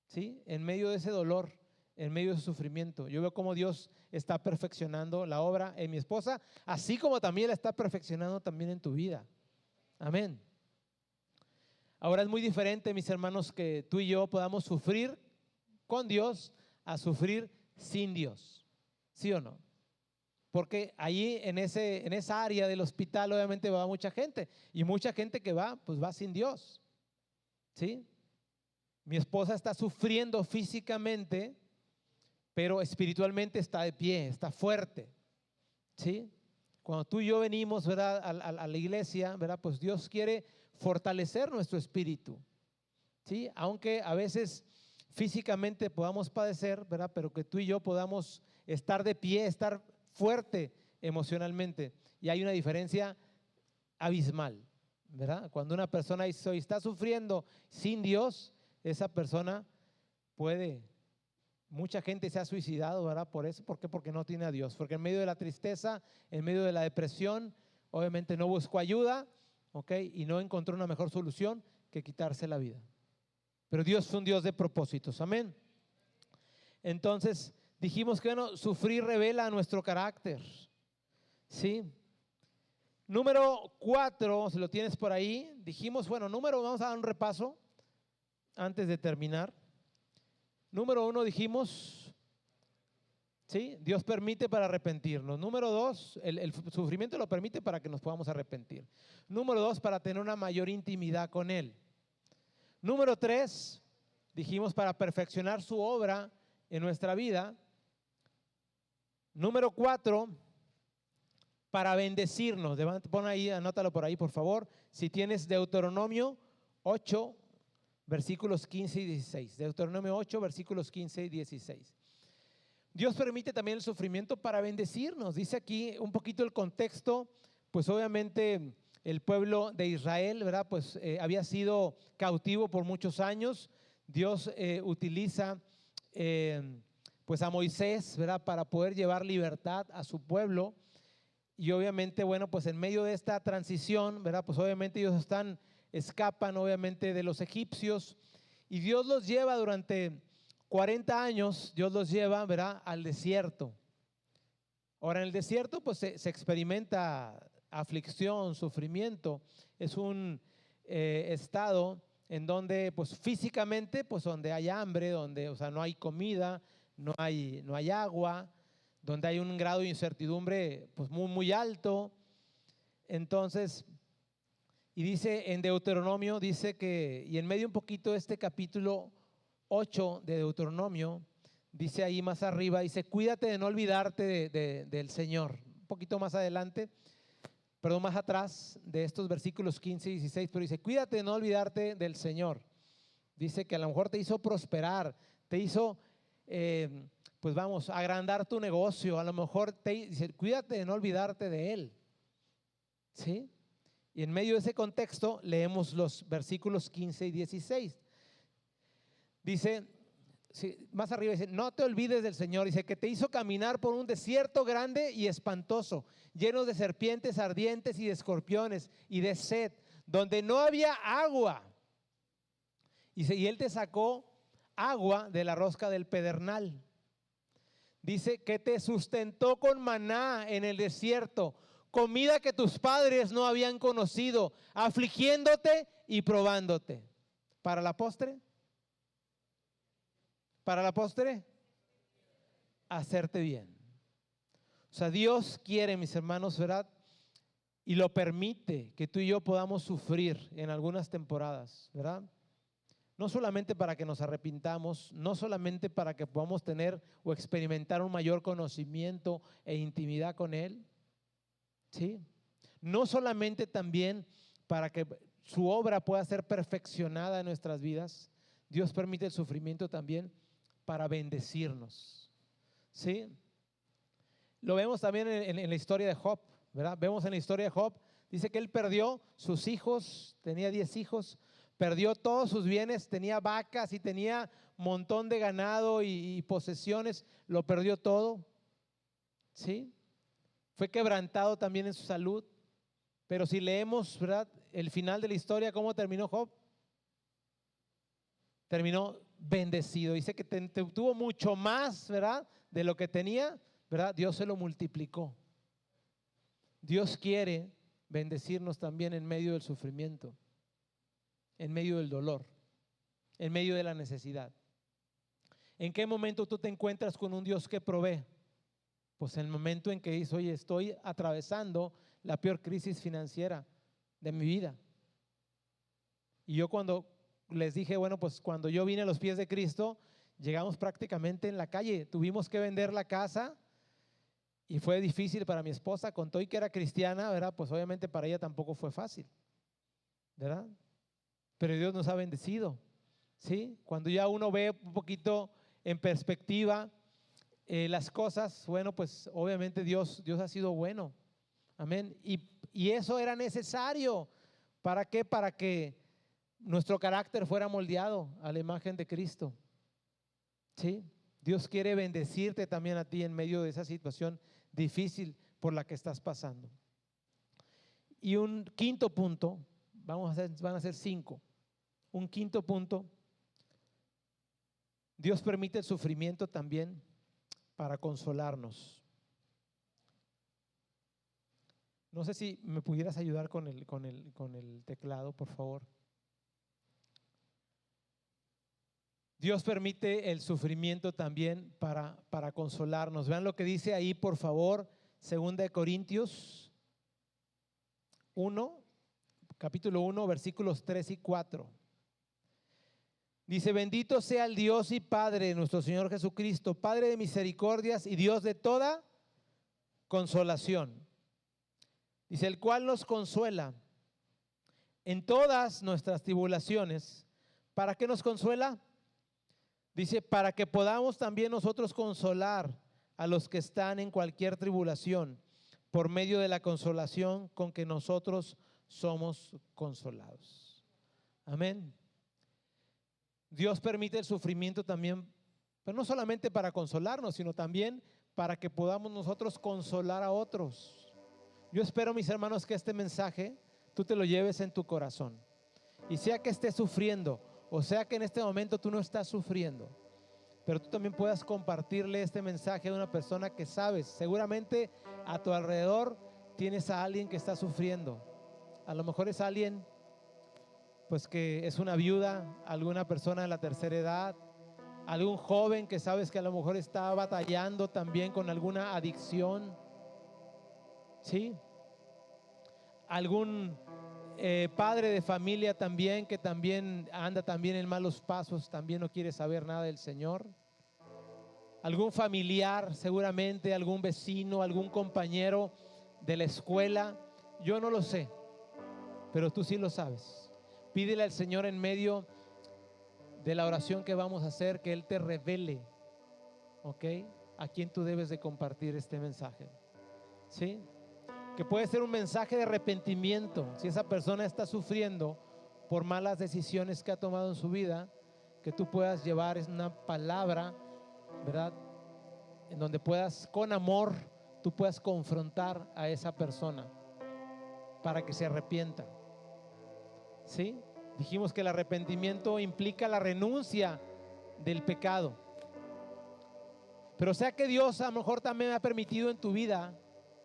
¿sí? En medio de ese dolor, en medio de ese sufrimiento. Yo veo cómo Dios está perfeccionando la obra en mi esposa, así como también la está perfeccionando también en tu vida. Amén. Ahora es muy diferente, mis hermanos, que tú y yo podamos sufrir con Dios a sufrir sin Dios. ¿Sí o no? Porque allí en esa área del hospital obviamente va mucha gente, y mucha gente que va, pues va sin Dios. ¿Sí? Mi esposa está sufriendo físicamente, pero espiritualmente está de pie, está fuerte. ¿Sí? Cuando tú y yo venimos, ¿verdad? a la iglesia, ¿verdad? Pues Dios quiere fortalecer nuestro espíritu. ¿Sí? Aunque a veces físicamente podamos padecer, ¿verdad? Pero que tú y yo podamos estar de pie, estar fuerte emocionalmente. Y hay una diferencia abismal, ¿verdad? Cuando una persona está sufriendo sin Dios, esa persona puede, mucha gente se ha suicidado, ¿verdad? Por eso, ¿por qué? Porque no tiene a Dios, porque en medio de la tristeza, en medio de la depresión, obviamente no buscó ayuda, ¿ok? Y no encontró una mejor solución que quitarse la vida. Pero Dios es un Dios de propósitos, amén. Entonces dijimos que bueno, sufrir revela nuestro carácter, ¿sí? Número 4, si lo tienes por ahí, dijimos, bueno, vamos a dar un repaso antes de terminar. Número 1 dijimos, ¿sí? Dios permite para arrepentirnos. Número 2, el sufrimiento lo permite para que nos podamos arrepentir. Número 2, para tener una mayor intimidad con Él. Número 3, dijimos, para perfeccionar su obra en nuestra vida. Número 4, para bendecirnos. Pon ahí, anótalo por ahí, por favor. Si tienes Deuteronomio 8, versículos 15 y 16. Deuteronomio 8, versículos 15 y 16. Dios permite también el sufrimiento para bendecirnos. Dice aquí un poquito el contexto, pues obviamente el pueblo de Israel, ¿verdad? Pues había sido cautivo por muchos años. Dios utiliza pues a Moisés, ¿verdad? Para poder llevar libertad a su pueblo. Y obviamente, bueno, pues en medio de esta transición, ¿verdad? Pues obviamente ellos escapan obviamente de los egipcios, y Dios los lleva durante 40 años, Dios los lleva, ¿verdad? Al desierto. Ahora en el desierto pues se experimenta aflicción, sufrimiento. Es un estado en donde pues físicamente pues donde hay hambre, donde o sea no hay comida, no hay agua, donde hay un grado de incertidumbre pues muy alto. Entonces, y dice en Deuteronomio, dice que, y en medio un poquito de este capítulo 8 de Deuteronomio, dice ahí más arriba, dice, cuídate de no olvidarte del Señor. Un poquito más adelante, perdón, más atrás de estos versículos 15 y 16, pero dice, cuídate de no olvidarte del Señor. Dice que a lo mejor te hizo prosperar, te hizo pues vamos, agrandar tu negocio. A lo mejor dice, cuídate de no olvidarte de Él. ¿Sí? Y en medio de ese contexto leemos los versículos 15 y 16. Dice, más arriba dice, no te olvides del Señor. Dice que te hizo caminar por un desierto grande y espantoso, lleno de serpientes ardientes y de escorpiones y de sed, donde no había agua. Dice, y Él te sacó agua de la rosca del pedernal. Dice que te sustentó con maná en el desierto, comida que tus padres no habían conocido, afligiéndote y probándote. ¿Para la postre? ¿Para la postre? Hacerte bien. O sea, Dios quiere, mis hermanos, ¿verdad? Y lo permite que tú y yo podamos sufrir en algunas temporadas, ¿verdad? No solamente para que nos arrepintamos, no solamente para que podamos tener o experimentar un mayor conocimiento e intimidad con Él, ¿sí? No solamente también para que su obra pueda ser perfeccionada en nuestras vidas. Dios permite el sufrimiento también para bendecirnos, ¿sí? Lo vemos también en la historia de Job, ¿verdad? Vemos en la historia de Job, dice que él perdió sus hijos, tenía 10 hijos, perdió todos sus bienes, tenía vacas y tenía un montón de ganado y posesiones, lo perdió todo, ¿sí? Fue quebrantado también en su salud. Pero si leemos, ¿verdad?, el final de la historia, ¿cómo terminó Job? Terminó bendecido. Dice que tuvo mucho más, ¿verdad?, de lo que tenía, ¿verdad? Dios se lo multiplicó. Dios quiere bendecirnos también en medio del sufrimiento, en medio del dolor, en medio de la necesidad. ¿En qué momento tú te encuentras con un Dios que provee? Pues en el momento en que dices, oye, estoy atravesando la peor crisis financiera de mi vida. Y yo cuando les dije, bueno, pues cuando yo vine a los pies de Cristo, llegamos prácticamente en la calle. Tuvimos que vender la casa y fue difícil para mi esposa, con todo y que era cristiana, ¿verdad? Pues obviamente para ella tampoco fue fácil, ¿verdad? Pero Dios nos ha bendecido, ¿sí? Cuando ya uno ve un poquito en perspectiva las cosas, bueno, pues obviamente Dios ha sido bueno, amén. Y eso era necesario. ¿Para qué? Para que nuestro carácter fuera moldeado a la imagen de Cristo, ¿sí? Dios quiere bendecirte también a ti en medio de esa situación difícil por la que estás pasando. Y un quinto punto, van a ser 5. Un quinto punto, Dios permite el sufrimiento también para consolarnos. No sé si me pudieras ayudar con el teclado, por favor. Dios permite el sufrimiento también para consolarnos. Vean lo que dice ahí, por favor, 2 Corintios 1, capítulo 1, versículos 3 y 4. Dice, bendito sea el Dios y Padre de nuestro Señor Jesucristo, Padre de misericordias y Dios de toda consolación. Dice, el cual nos consuela en todas nuestras tribulaciones. ¿Para qué nos consuela? Dice, para que podamos también nosotros consolar a los que están en cualquier tribulación, por medio de la consolación con que nosotros somos consolados. Amén. Dios permite el sufrimiento también, pero no solamente para consolarnos, sino también para que podamos nosotros consolar a otros. Yo espero, mis hermanos, que este mensaje tú te lo lleves en tu corazón. Y sea que estés sufriendo, o sea que en este momento tú no estás sufriendo, pero tú también puedas compartirle este mensaje a una persona que sabes, seguramente a tu alrededor tienes a alguien que está sufriendo. A lo mejor es alguien pues que es una viuda, alguna persona de la tercera edad, algún joven que sabes que a lo mejor está batallando también con alguna adicción, ¿sí? Algún padre de familia también que también anda también en malos pasos, también no quiere saber nada del Señor. Algún familiar, seguramente algún vecino, algún compañero de la escuela, yo no lo sé, pero tú sí lo sabes. Pídele al Señor en medio de la oración que vamos a hacer que Él te revele ¿ok? A quién tú debes de compartir este mensaje, ¿sí? Que puede ser un mensaje de arrepentimiento. Si esa persona está sufriendo por malas decisiones que ha tomado en su vida, que tú puedas llevar una palabra, ¿verdad? En donde puedas, con amor, tú puedas confrontar a esa persona para que se arrepienta, ¿sí? Dijimos que el arrepentimiento implica la renuncia del pecado. Pero sea que Dios a lo mejor también ha permitido en tu vida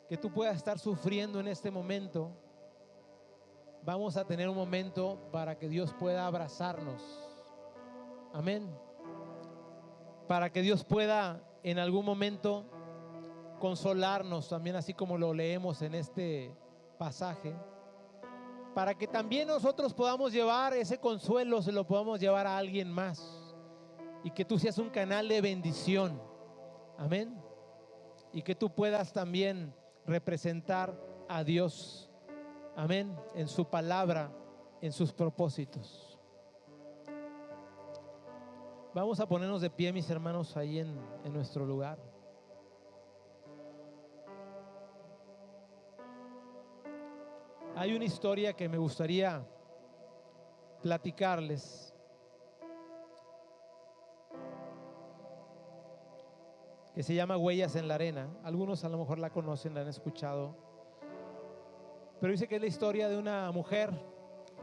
que tú puedas estar sufriendo en este momento, vamos a tener un momento para que Dios pueda abrazarnos. Amén. Para que Dios pueda en algún momento consolarnos también, así como lo leemos en este pasaje, para que también nosotros podamos llevar ese consuelo, se lo podamos llevar a alguien más, y que tú seas un canal de bendición. Amén. Y que tú puedas también representar a Dios, amén, en su palabra, en sus propósitos. Vamos a ponernos de pie, mis hermanos, ahí en nuestro lugar. Hay una historia que me gustaría platicarles, que se llama Huellas en la Arena. Algunos a lo mejor la conocen, la han escuchado, pero dice que es la historia de una mujer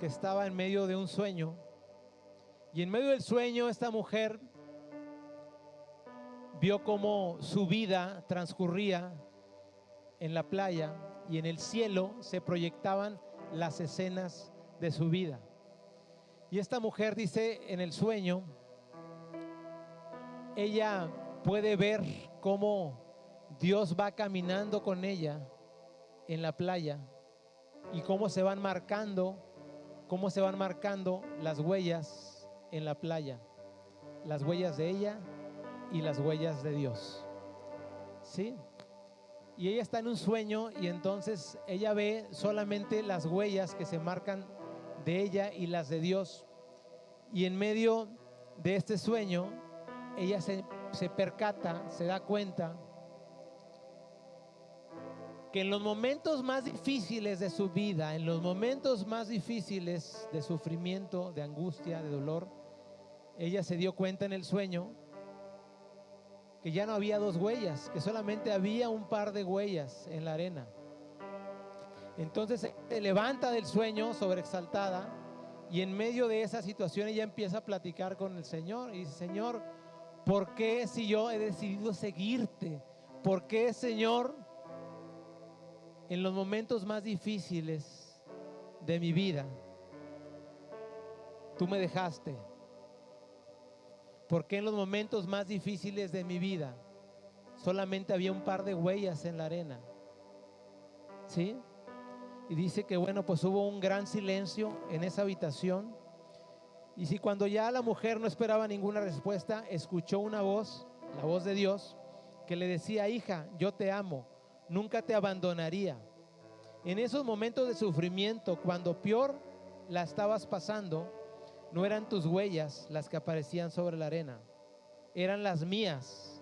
que estaba en medio de un sueño, y en medio del sueño esta mujer vio cómo su vida transcurría en la playa, y en el cielo se proyectaban las escenas de su vida. Y esta mujer dice, en el sueño ella puede ver cómo Dios va caminando con ella en la playa, y cómo se van marcando las huellas en la playa, las huellas de ella y las huellas de Dios, ¿sí? Y ella está en un sueño, y entonces ella ve solamente las huellas que se marcan de ella y las de Dios. Y en medio de este sueño ella se percata, se da cuenta que en los momentos más difíciles de su vida, en los momentos más difíciles de sufrimiento, de angustia, de dolor, ella se dio cuenta en el sueño que ya no había dos huellas, que solamente había un par de huellas en la arena. Entonces se levanta del sueño sobreexaltada, y en medio de esa situación ella empieza a platicar con el Señor y dice: Señor, ¿por qué si yo he decidido seguirte? ¿Por qué, Señor, en los momentos más difíciles de mi vida tú me dejaste? ¿Por qué en los momentos más difíciles de mi vida solamente había un par de huellas en la arena? ¿Sí? Y dice que bueno, pues hubo un gran silencio en esa habitación. Y si cuando ya la mujer no esperaba ninguna respuesta, escuchó una voz, la voz de Dios, que le decía: hija, yo te amo, nunca te abandonaría. En esos momentos de sufrimiento, cuando peor la estabas pasando, no eran tus huellas las que aparecían sobre la arena, eran las mías,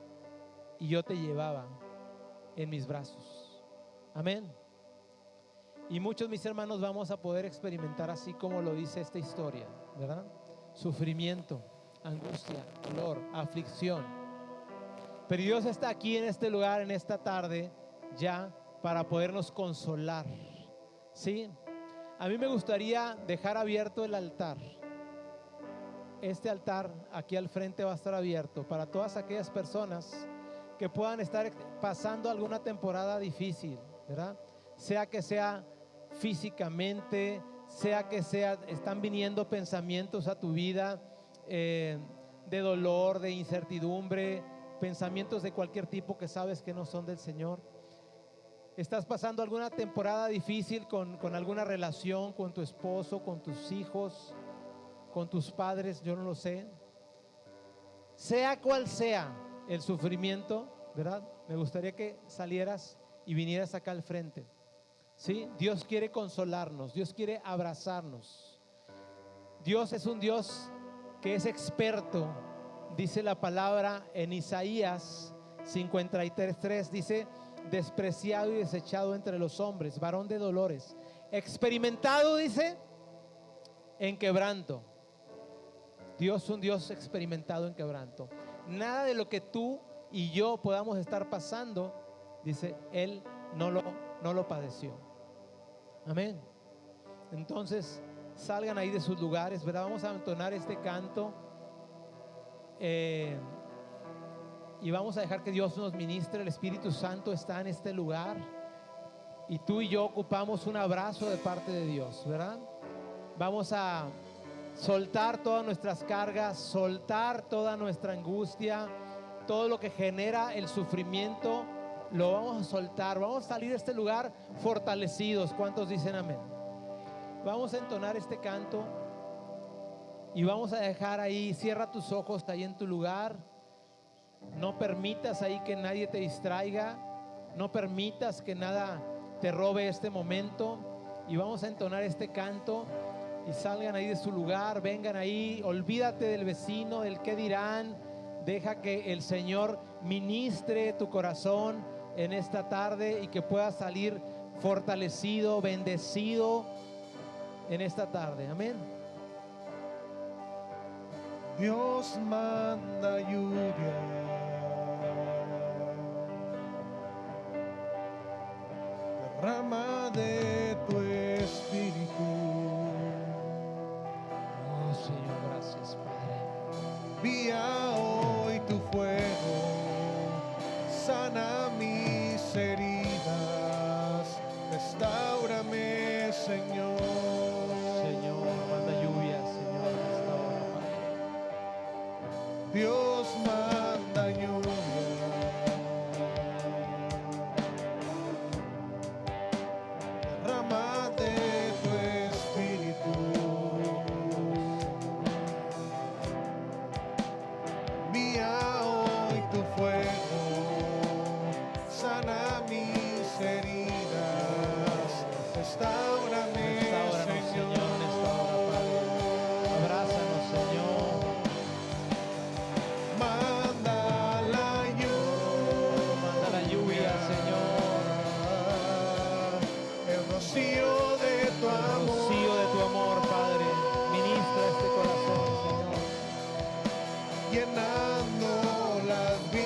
y yo te llevaba en mis brazos. Amén. Y muchos, mis hermanos, vamos a poder experimentar así como lo dice esta historia, ¿verdad? Sufrimiento, angustia, dolor, aflicción. Pero Dios está aquí en este lugar, en esta tarde, ya para podernos consolar, ¿sí? A mí me gustaría dejar abierto el altar. Este altar aquí al frente va a estar abierto para todas aquellas personas que puedan estar pasando alguna temporada difícil, ¿verdad? Sea que sea físicamente, sea que sea, están viniendo pensamientos a tu vida de dolor, de incertidumbre, pensamientos de cualquier tipo que sabes que no son del Señor. Estás pasando alguna temporada difícil con alguna relación, con tu esposo, con tus hijos, con tus padres, yo no lo sé. Sea cual sea el sufrimiento, ¿verdad? Me gustaría que salieras y vinieras acá al frente. ¿Sí? Dios quiere consolarnos, Dios quiere abrazarnos. Dios es un Dios que es experto dice la palabra en Isaías 53:3, dice: despreciado y desechado entre los hombres, varón de dolores, experimentado, dice, en quebranto. Dios es un Dios experimentado en quebranto. Nada de lo que tú y yo podamos estar pasando, dice, Él no lo padeció. Amén. Entonces, salgan ahí de sus lugares, ¿verdad? Vamos a entonar este canto y vamos a dejar que Dios nos ministre. El Espíritu Santo está en este lugar y tú y yo ocupamos un abrazo de parte de Dios, ¿verdad? Vamos a soltar todas nuestras cargas, soltar toda nuestra angustia, todo lo que genera el sufrimiento, lo vamos a soltar. Vamos a salir de este lugar fortalecidos. ¿Cuántos dicen amén? Vamos a entonar este canto y vamos a dejar ahí, cierra tus ojos ahí en tu lugar. No permitas ahí que nadie te distraiga, no permitas que nada te robe este momento, y vamos a entonar este canto. Y salgan ahí de su lugar, vengan ahí, olvídate del vecino, del qué dirán. Deja que el Señor ministre tu corazón en esta tarde y que puedas salir fortalecido, bendecido en esta tarde. Amén. Dios manda lluvia, derrama de tu espíritu. Oh Señor, gracias Padre. Envía hoy tu fuego, sana mis heridas, restáurame, Señor. Señor, manda lluvia, Señor, restaura, Padre. Dios manda lluvia, derrama de tu espíritu. Envía hoy tu fuego, sana mis heridas, restáurame, Restáuranos, Señor, en esta hora, Padre. Abrázanos, Señor. Manda la Manda la lluvia, Señor. el rocío de tu El amor, rocío de tu amor, Padre. Ministra este corazón, Señor. llenando las vidas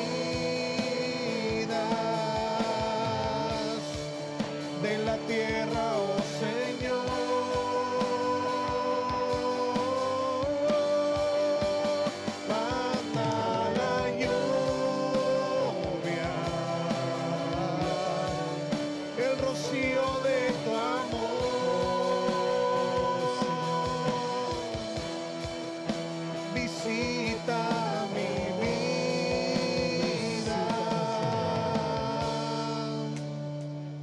de la tierra, oh Señor. Manda la lluvia, el rocío de tu amor. Visita mi vida,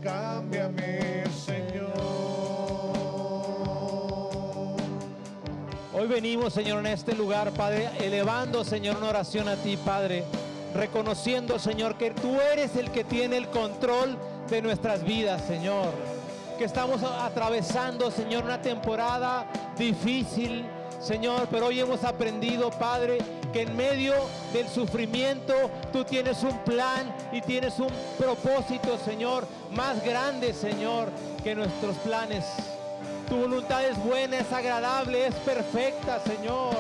cámbiame, Señor. Hoy venimos, Señor, en este lugar, Padre, elevando, Señor, una oración a ti, Padre, reconociendo, Señor, que tú eres el que tiene el control de nuestras vidas, Señor, que estamos atravesando, Señor, una temporada difícil, Señor, pero hoy hemos aprendido, Padre, que en medio del sufrimiento tú tienes un plan y tienes un propósito, Señor, más grande, Señor, que nuestros planes. Tu voluntad es buena, es agradable, es perfecta, Señor.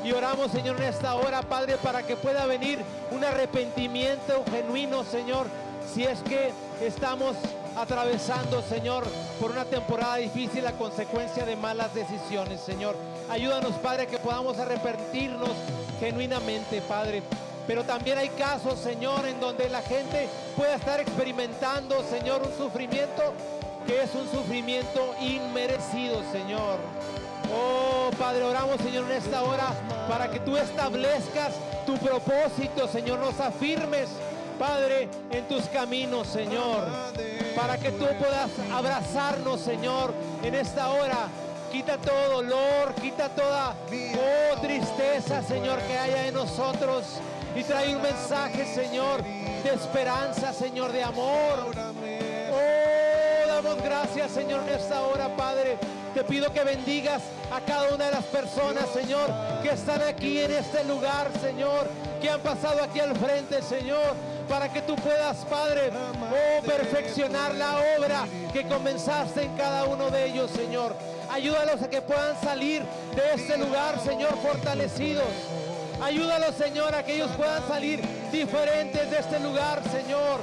Y oramos, Señor, en esta hora, Padre, para que pueda venir un arrepentimiento genuino, Señor, si es que estamos atravesando, Señor, por una temporada difícil a consecuencia de malas decisiones, Señor. Ayúdanos, Padre, que podamos arrepentirnos genuinamente, Padre. Pero también hay casos, Señor, en donde la gente pueda estar experimentando, Señor, un sufrimiento que es un sufrimiento inmerecido, Señor. Oh, Padre, oramos, Señor, en esta hora para que tú establezcas tu propósito, Señor, nos afirmes, Padre, en tus caminos, Señor, para que tú puedas abrazarnos, Señor, en esta hora. Quita todo dolor, quita toda tristeza, Señor, que haya en nosotros, y trae un mensaje, Señor, de esperanza, Señor, de amor. Oh, damos gracias, Señor, en esta hora, Padre. Te pido que bendigas a cada una de las personas, Señor, que están aquí en este lugar, Señor, que han pasado aquí al frente, Señor, para que tú puedas, Padre, perfeccionar la obra que comenzaste en cada uno de ellos, Señor. Ayúdalos a que puedan salir de este lugar, Señor, fortalecidos. Ayúdalos, Señor, a que ellos puedan salir diferentes de este lugar, Señor.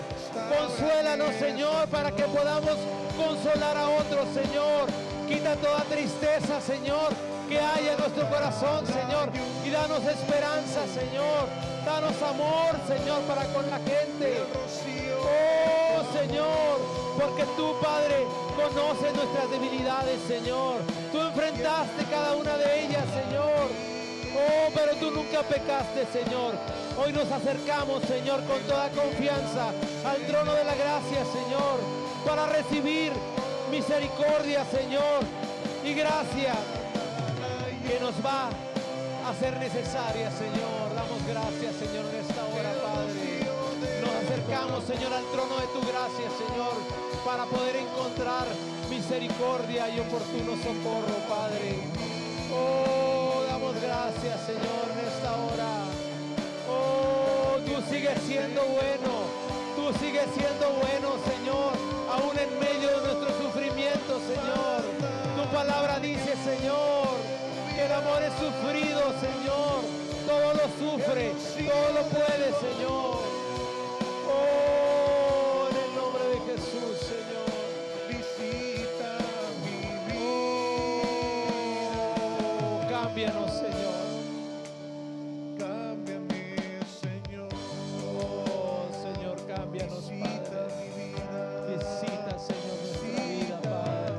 Consuélanos, Señor, para que podamos consolar a otros, Señor. Quita toda tristeza, Señor, que haya en nuestro corazón, Señor. Y danos esperanza, Señor. Danos amor, Señor, para con la gente. Oh, Señor, porque tú, Padre, conoces nuestras debilidades, Señor. Tú enfrentaste cada una de ellas, Señor. Oh, pero tú nunca pecaste, Señor. Hoy nos acercamos, Señor, con toda confianza al trono de la gracia, Señor, para recibir misericordia, Señor, y gracia que nos va a ser necesaria, Señor. Damos gracias, Señor, en esta hora, Padre. Nos acercamos, Señor, al trono de tu gracia, Señor, para poder encontrar misericordia y oportuno socorro, Padre. Oh, damos gracias, Señor, en esta hora. Oh, tú sigues siendo bueno. Tú sigues siendo bueno, Señor, aún en medio de nuestro sufrimiento, Señor. Tu palabra dice, Señor, que el amor es sufrido, Señor. Todo lo sufre, todo lo puede, Señor. Oh, en el nombre de Jesús, Señor. Visita mi vida. Oh, cámbianos, Señor. Cámbianos, Padre. Visita, Señor, nuestra vida, Padre.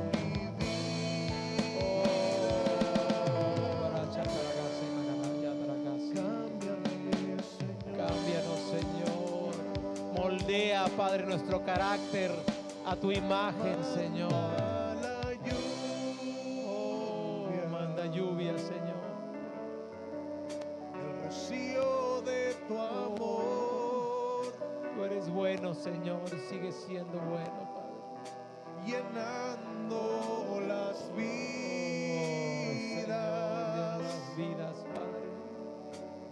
Cámbianos, Señor. Moldea, Padre, nuestro carácter a tu imagen, Señor. Oh, manda lluvia, Señor. El rocío de tu amor. Tú eres bueno, Señor, y sigues siendo bueno, Padre. Llenando las Señor, llena vidas, las vidas, Padre.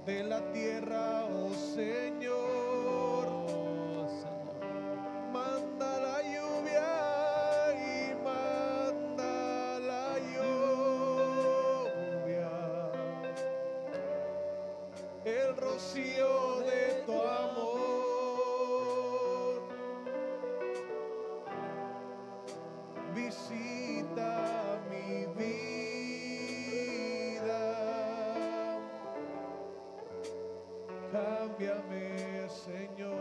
de la tierra, oh Señor. Oh, Señor. Manda la lluvia y manda la lluvia. El rocío de tu amor. Visita mi vida, cámbiame, Señor.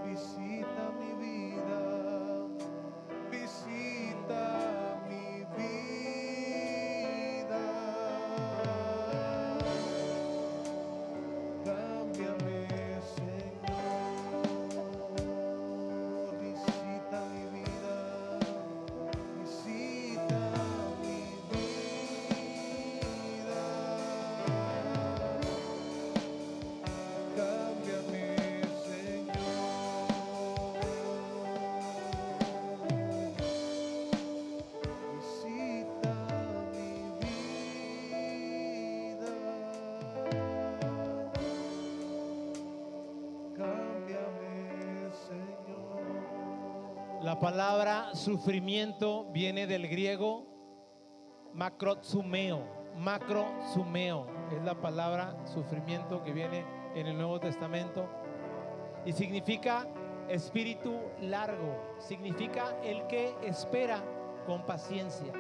Visita mi vida, visita mi vida, cámbiame, Señor. Visita mi vida, visita mi vida, cámbiame, Señor. Visita mi vida, cámbiame, Señor. La palabra sufrimiento viene del griego macrozumeo. Macrozumeo es la palabra sufrimiento que viene en el Nuevo Testamento y significa espíritu largo, significa el que espera con paciencia.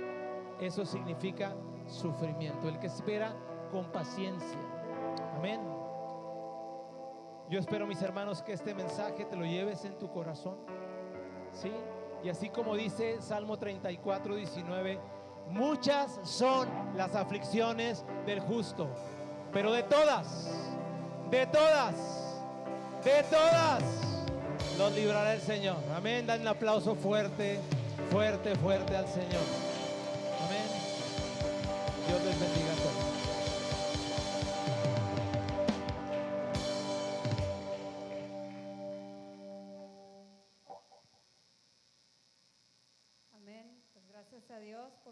Eso significa sufrimiento, el que espera con paciencia. Amén. Yo espero, mis hermanos, que este mensaje te lo lleves en tu corazón. ¿Sí? Y así como dice Salmo 34, 19, muchas son las aflicciones del justo, pero de todas los librará el Señor. Amén. Dan un aplauso fuerte, fuerte, fuerte al Señor. Amén. Dios les bendiga a todos.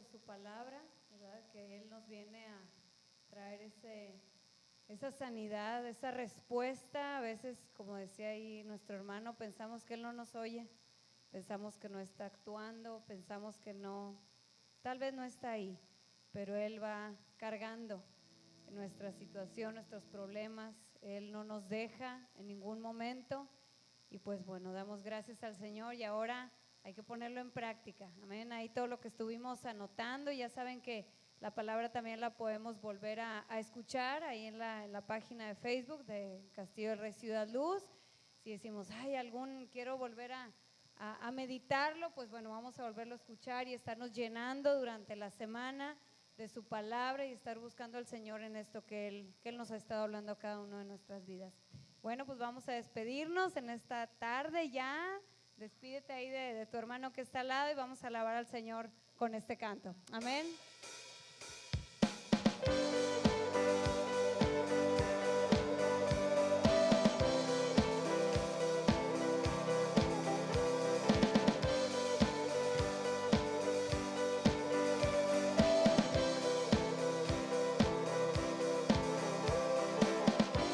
por su palabra, ¿verdad? Que Él nos viene a traer esa sanidad, esa respuesta. A veces, como decía ahí nuestro hermano, pensamos que Él no nos oye, pensamos que no está actuando, pensamos que no, tal vez no está ahí, pero Él va cargando nuestra situación, nuestros problemas. Él no nos deja en ningún momento. Y pues bueno, damos gracias al Señor y ahora hay que ponerlo en práctica. Amén. Ahí todo lo que estuvimos anotando, ya saben que la palabra también la podemos volver a escuchar ahí en la página de Facebook de Castillo del Rey Ciudad Luz. Si decimos, ay, quiero volver a meditarlo, pues bueno, vamos a volverlo a escuchar y estarnos llenando durante la semana de su palabra y estar buscando al Señor en esto que Él nos ha estado hablando a cada uno de nuestras vidas. Bueno, pues vamos a despedirnos en esta tarde ya. Despídete ahí de tu hermano que está al lado y vamos a alabar al Señor con este canto. Amén.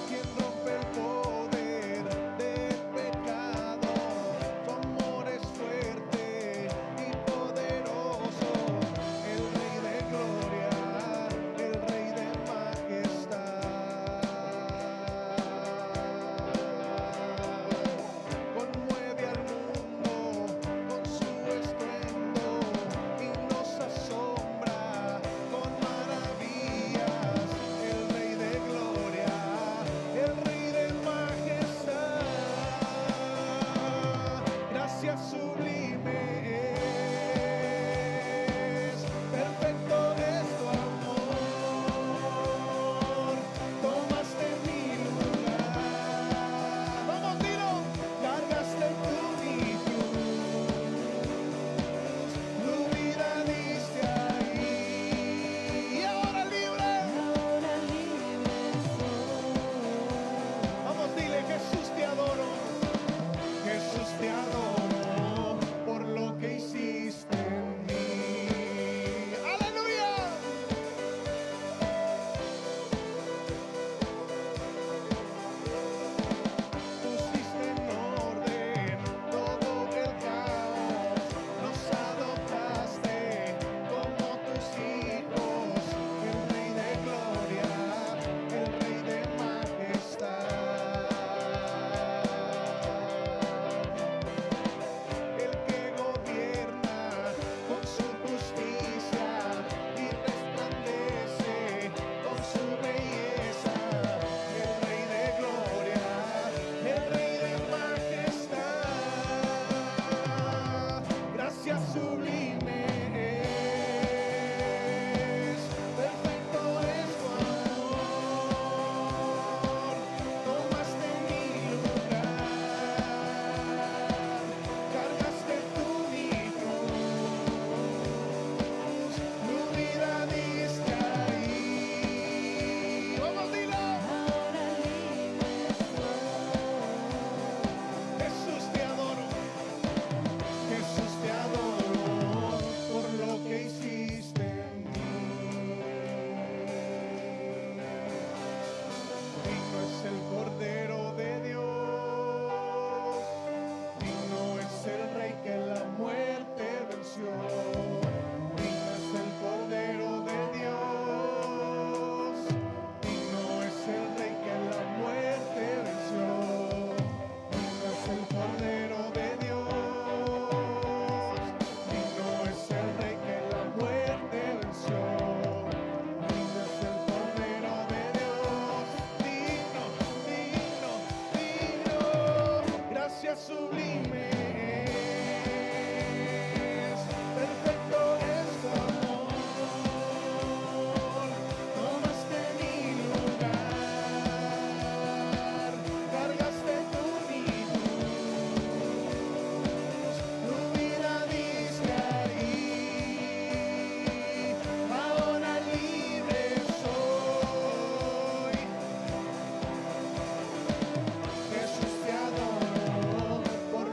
Quien rompe el poder del pecado, tu amor es fuerte y poderoso, el Rey de gloria, el Rey de majestad. Conmueve al mundo con su estruendo y nos asombra con maravillas, el Rey de gloria, el Rey de majestad. Gracias sublime es, perfecto es tu amor, tomaste mi lugar. Vamos, dilo, cargaste tu tu vida diste ahí y ahora libre. Vamos, dile, Jesús te adoro, Jesús te adoro por lo que hiciste en mí. Aleluya. Pusiste en orden todo el caos, nos adoptaste como tus hijos, el Rey de gloria, el Rey de majestad. El que gobierna con su justicia y resplandece con su belleza, el Rey de gloria, el Rey de majestad. Gracias sublime es, perfecto es tu amor, tomaste mi lugar, cargaste tu vida diste ahí. Vamos, dilo. Jesús te adoro, Jesús te adoro por lo que hiciste en mí. Digno es el Cordero de Dios, digno es el Rey que la muerte venció. Digno es el Cordero de Dios, digno es el Rey que la muerte venció. Digno es el Cordero de Dios, digno es el Rey que la muerte venció. Digno es el Cordero de Dios, digno, digno, digno. Gracias sublime es, perfecto es tu amor, tomaste mi lugar, cargaste tu vida diste ahí, ahora libre soy. Jesús te adoro por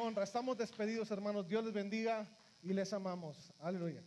honra. Estamos despedidos, hermanos. Dios les bendiga y les amamos. Aleluya.